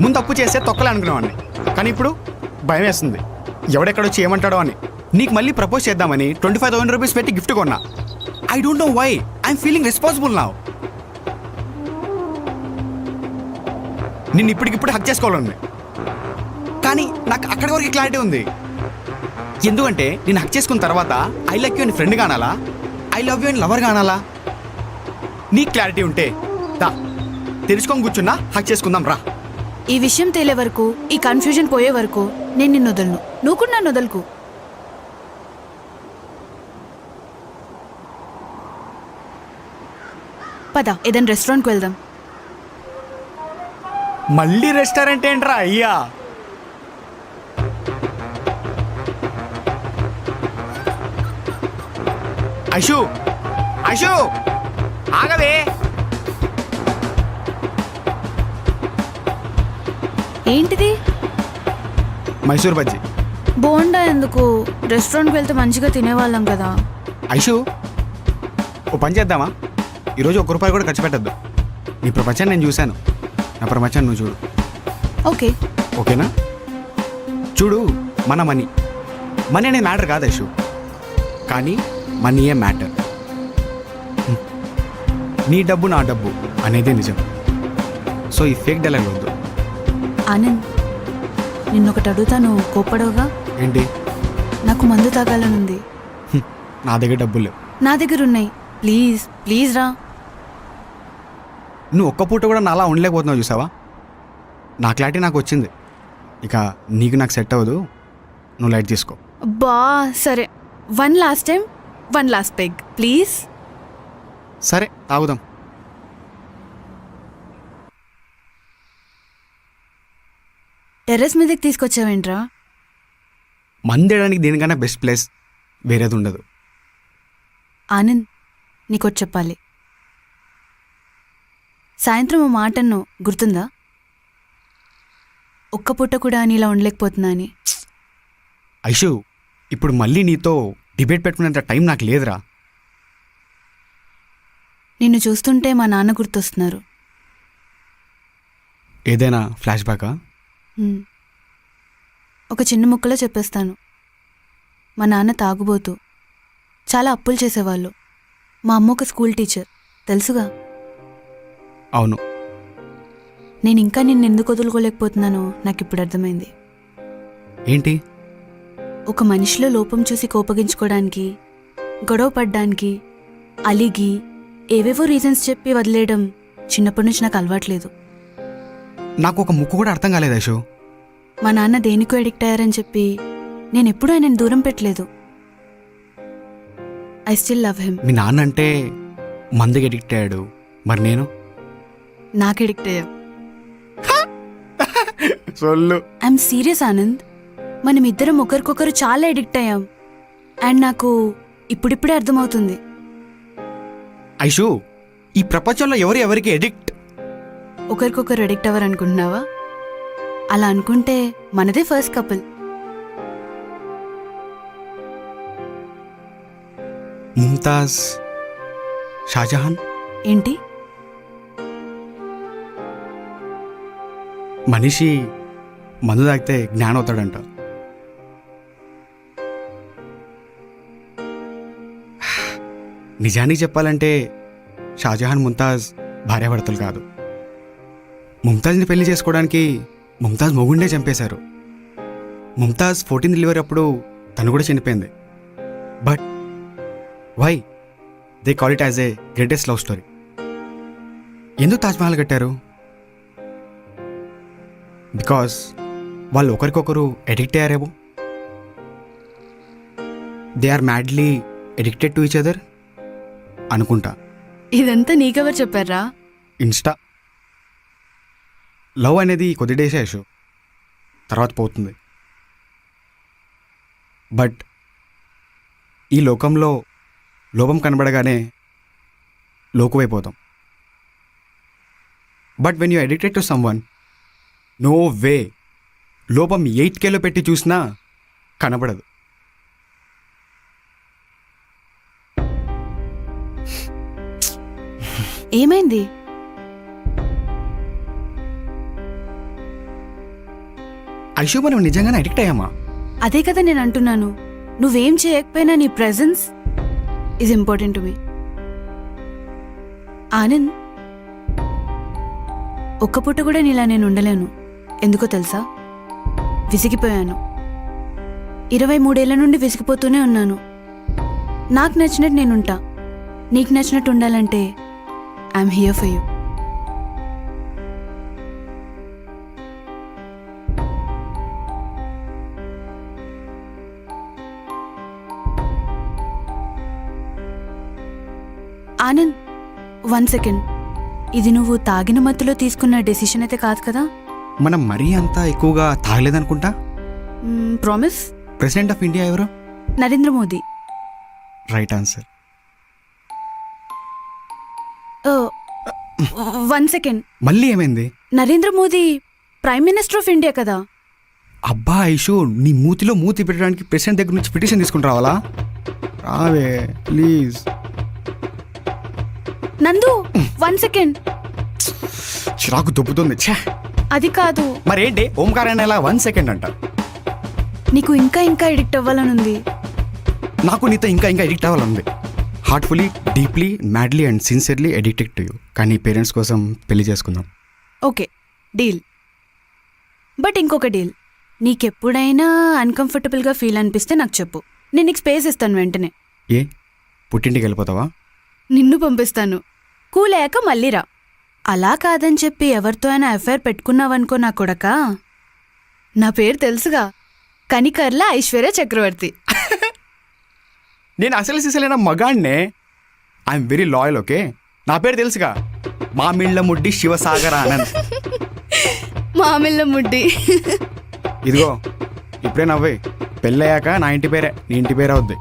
ముందు అప్పు చేస్తే తొక్కలే అనుకునేవాడిని, కానీ ఇప్పుడు భయం వేస్తుంది ఎవడెక్కడొచ్చి ఏమంటాడో అని. నీకు మళ్ళీ ప్రపోజ్ చేద్దామని 25,000 రూపీస్ పెట్టి గిఫ్ట్ కొన్నా. I don't know why I'm feeling responsible now. నిన్ను ఇప్పటికిప్పుడు హక్ చేసుకోవాలని, కానీ నాకు అక్కడి వరకు క్లారిటీ ఉంది. ఎందుకంటే నేను హక్ చేసుకున్న తర్వాత ఐ లవ్ యూ అని ఫ్రెండ్ కానాలా, ఐ లవ్ యూ అని లవర్ కానాలా? నీకు క్లారిటీ ఉంటే దా, తెలుసుకొని కూర్చున్నా, హక్ చేసుకుందాం రా. ఈ విషయం తేలే వరకు, ఈ కన్ఫ్యూజన్ పోయే వరకు నేను నిన్ను వదలను. నువ్వు కూడా నన్ను వదలకు. పద, ఏదైనా రెస్టారెంట్కి వెళ్దాం. మళ్ళీ రెస్టారెంట్ ఏంట్రా అయ్యా? ఐషు, ఐషు ఆగవే. ఏంటిది? మైసూర్ బజ్జీ. బోండా ఎందుకు? రెస్టారెంట్కి వెళ్తే మంచిగా తినేవాళ్ళం కదా. ఐషు, ఓ పని చేద్దామా? ఈరోజు ₹1 కూడా ఖర్చు పెట్టద్దు. నీ ప్రపంచాన్ని నేను చూశాను, నా ప్రపంచాన్ని నువ్వు చూడు. ఓకే. ఓకేనా? చూడు, మన మనీ అనేది మ్యాటర్ కాదు ఐషు, కానీ మనీయే మ్యాటర్. నీ డబ్బు నా డబ్బు అనేదే నిజం. సో ఈ ఫేక్ డైలాగ్ వద్దు. ఆనంద్, నిన్నొకటి అడుగుతాను, కోప్పడవుగా? ఏంటి? నాకు మందు తాగాలనుంది. నా దగ్గర డబ్బులు లేవు. నా దగ్గర ఉన్నాయి. ప్లీజ్ ప్లీజ్ రా. నువ్వు ఒక్క పూట కూడా నాలా ఉండలేకపోతున్నావు చూసావా? నా క్లారిటీ నాకు వచ్చింది. ఇక నీకు నాకు సెట్ అవ్వదు, నువ్వు లైట్ తీసుకో. బా సరే, 1 last time, 1 last peg please. సరే తాగుదాం. టెర్రస్ మీదకి తీసుకొచ్చావేంట్రా? మందేయడానికి దీనికన్నా బెస్ట్ ప్లేస్ వేరేది ఉండదు. ఆనంద్, నీకొచ్చి చెప్పాలి. సాయంత్రం ఓ మాటను గుర్తుందా? ఒక్క పూట కూడా నీలా ఉండలేకపోతున్నా అని. ఐషు, ఇప్పుడు మళ్ళీ నీతో డిబేట్ పెట్టుకునేంత టైం నాకు లేదురా. నిన్ను చూస్తుంటే మా నాన్న గుర్తొస్తున్నారు. ఏదైనా ఫ్లాష్ బ్యాకా? ఒక చిన్న ముక్కలో చెప్పేస్తాను. మా నాన్న తాగుబోతూ, చాలా అప్పులు చేసేవాళ్ళు. మా అమ్మ ఒక స్కూల్ టీచర్, తెలుసుగా? అవును. నేను ఇంకా నిన్ను ఎందుకు వదులుకోలేకపోతున్నానో నాకు ఇప్పుడు అర్థమైంది. ఏంటి? ఒక మనిషిలో లోపం చూసి కోపగించుకోవడానికి, గొడవ పడ్డానికి, అలిగి ఏవేవో రీజన్స్ చెప్పి వదిలేయడం చిన్నప్పటి నుంచి నాకు అలవాట్లేదు. నాకు ఒక ముక్కు కూడా అర్థం కాలేదు ఐషు. మా నాన్న దేనికో అడిక్ట్ అయ్యారని చెప్పి నేను ఎప్పుడూ ఆయనను దూరం పెట్టలేదు. I still love him. మీ నాన్న అంటే మందుకి ఎడిక్ట్ అయ్యాడు, మరి నేను నాకు ఎడిక్ట్ అయ్యావు. సొల్లు. I'm serious Anand. మనం ఇద్దరం ఒకరికొకరు చాలా ఎడిక్ట్ అయ్యాం. అండ్ నాకు ఇప్పుడిప్పుడే అర్థమవుతుంది. ఐషు, ఈ ప్రపంచంలో ఎవరు ఎవరికి ఎడిక్ట్? ఒకరికొకరు ఎడిక్ట్ అవ్వరు అనుకుంటున్నావా? అలా అనుకుంటే మనదే ఫస్ట్ కపుల్. ముంతాజ్, షాజహాన్. ఏంటి? మనిషి మందు తాగితే జ్ఞానం అవుతాడంట. నిజానికి చెప్పాలంటే షాజహాన్ ముంతాజ్ భార్యాభర్తలు కాదు. ముంతాజ్ని పెళ్లి చేసుకోవడానికి ముంతాజ్ మొగుండే చంపేశారు. ముంతాజ్ 14th డెలివరీ అప్పుడు తను కూడా చనిపోయింది. But why they call it as a greatest love story. ఎందుకు తాజ్మహల్ కట్టారు? బికాస్ వాళ్ళు ఒకరికొకరు ఎడిక్ట్ అయ్యారేమో. They are madly addicted to each other అనుకుంటా. ఇదంతా నీకెవరు చెప్పారా? ఇన్స్టా. లవ్ అనేది కొద్ది డేసే ఇష్యూ, తర్వాత పోతుంది. బట్ ఈ లోకంలో లోపం కనబడగానే లోకువైపోతాం. But when you addicted to someone, no way లోపం 8Kలో పెట్టి చూసినా కనబడదు. ఏమైంది? ఐషు, మనం నిజంగానే అడిక్ట్ అయ్యామా? అదే కదా నేను అంటున్నాను. నువ్వేం చేయకపోయినా నీ presence is important to me. Anand, ఒక్క పూట కూడా నీలా నేను ఉండలేను. ఎందుకో తెలుసా? విసిగిపోయాను. 23 ఏళ్ల నుండి విసిగిపోతూనే ఉన్నాను. నాకు నచ్చినట్టు నేనుంటా. నీకు నచ్చినట్టు ఉండాలంటే I'm here for you. Anand, 1 second. ఇది నువ్వు తాగిన మత్తులో తీసుకున్న డెసిషన్ అయితే కాదు కదా? మనం మరీ అంత ఎక్కువగా తాగలేదనుకుంటా. ప్రామిస్? ప్రెసిడెంట్ ఆఫ్ ఇండియా ఎవరు? Narendra Modi. Right answer. 1 second. మళ్ళీ ఏమైంది? Narendra Modi prime minister of India కదా? అబ్బా ఐషు, నీ మూతిలో మూతి పెట్టడానికి ప్రెసిడెంట్ దగ్గర నుంచి పిటిషన్ తీసుకుని రావాలా? రావే ప్లీజ్. నందు, 1 సెకండ్. చిరాకు దుబ్బుతుంది. ఛే, అది కాదు. మరేంటి ఓంకారాయణ ఇలా 1 సెకండ్ అంట? నీకు ఇంకా ఇంకా ఎడిక్ట్ అవ్వాలనుంది. నాకు నీతో ఇంకా ఇంకా ఎడిక్ట్ అవ్వాలంది. Heartfully, deeply, madly and sincerely addicted to you. కానీ పేరెంట్స్ కోసం పెళ్లి చేసుకుందాం. Okay, deal. బట్ ఇంకొక డీల్. నీకెప్పుడైనా అన్కంఫర్టబుల్గా ఫీల్ అనిపిస్తే నాకు చెప్పు. నేను నీకు స్పేస్ ఇస్తాను వెంటనే. ఏ, పుట్టింటికి వెళ్ళిపోతావా? నిన్ను పంపిస్తాను. కూల్ అయ్యాక మళ్ళీ రా. అలా కాదని చెప్పి ఎవరితో అయినా అఫైర్ పెట్టుకున్నావనుకో నా కొడక, నా పేరు తెలుసుగా, కనికర్ల ఐశ్వర్య చక్రవర్తి. నేను అసలు సిసలైన మగాడినే. I am very loyal. ఓకే, నా పేరు తెలుసుగా, మామిళ్ళ ముడ్డి శివసాగర ఆనంద్. మామిళ్ళ ముడ్డి. ఇదిగో ఇప్పుడే నవ్వే, పెళ్ళయ్యాక నా ఇంటి పేరే నీ ఇంటి పేరే అవుద్ది.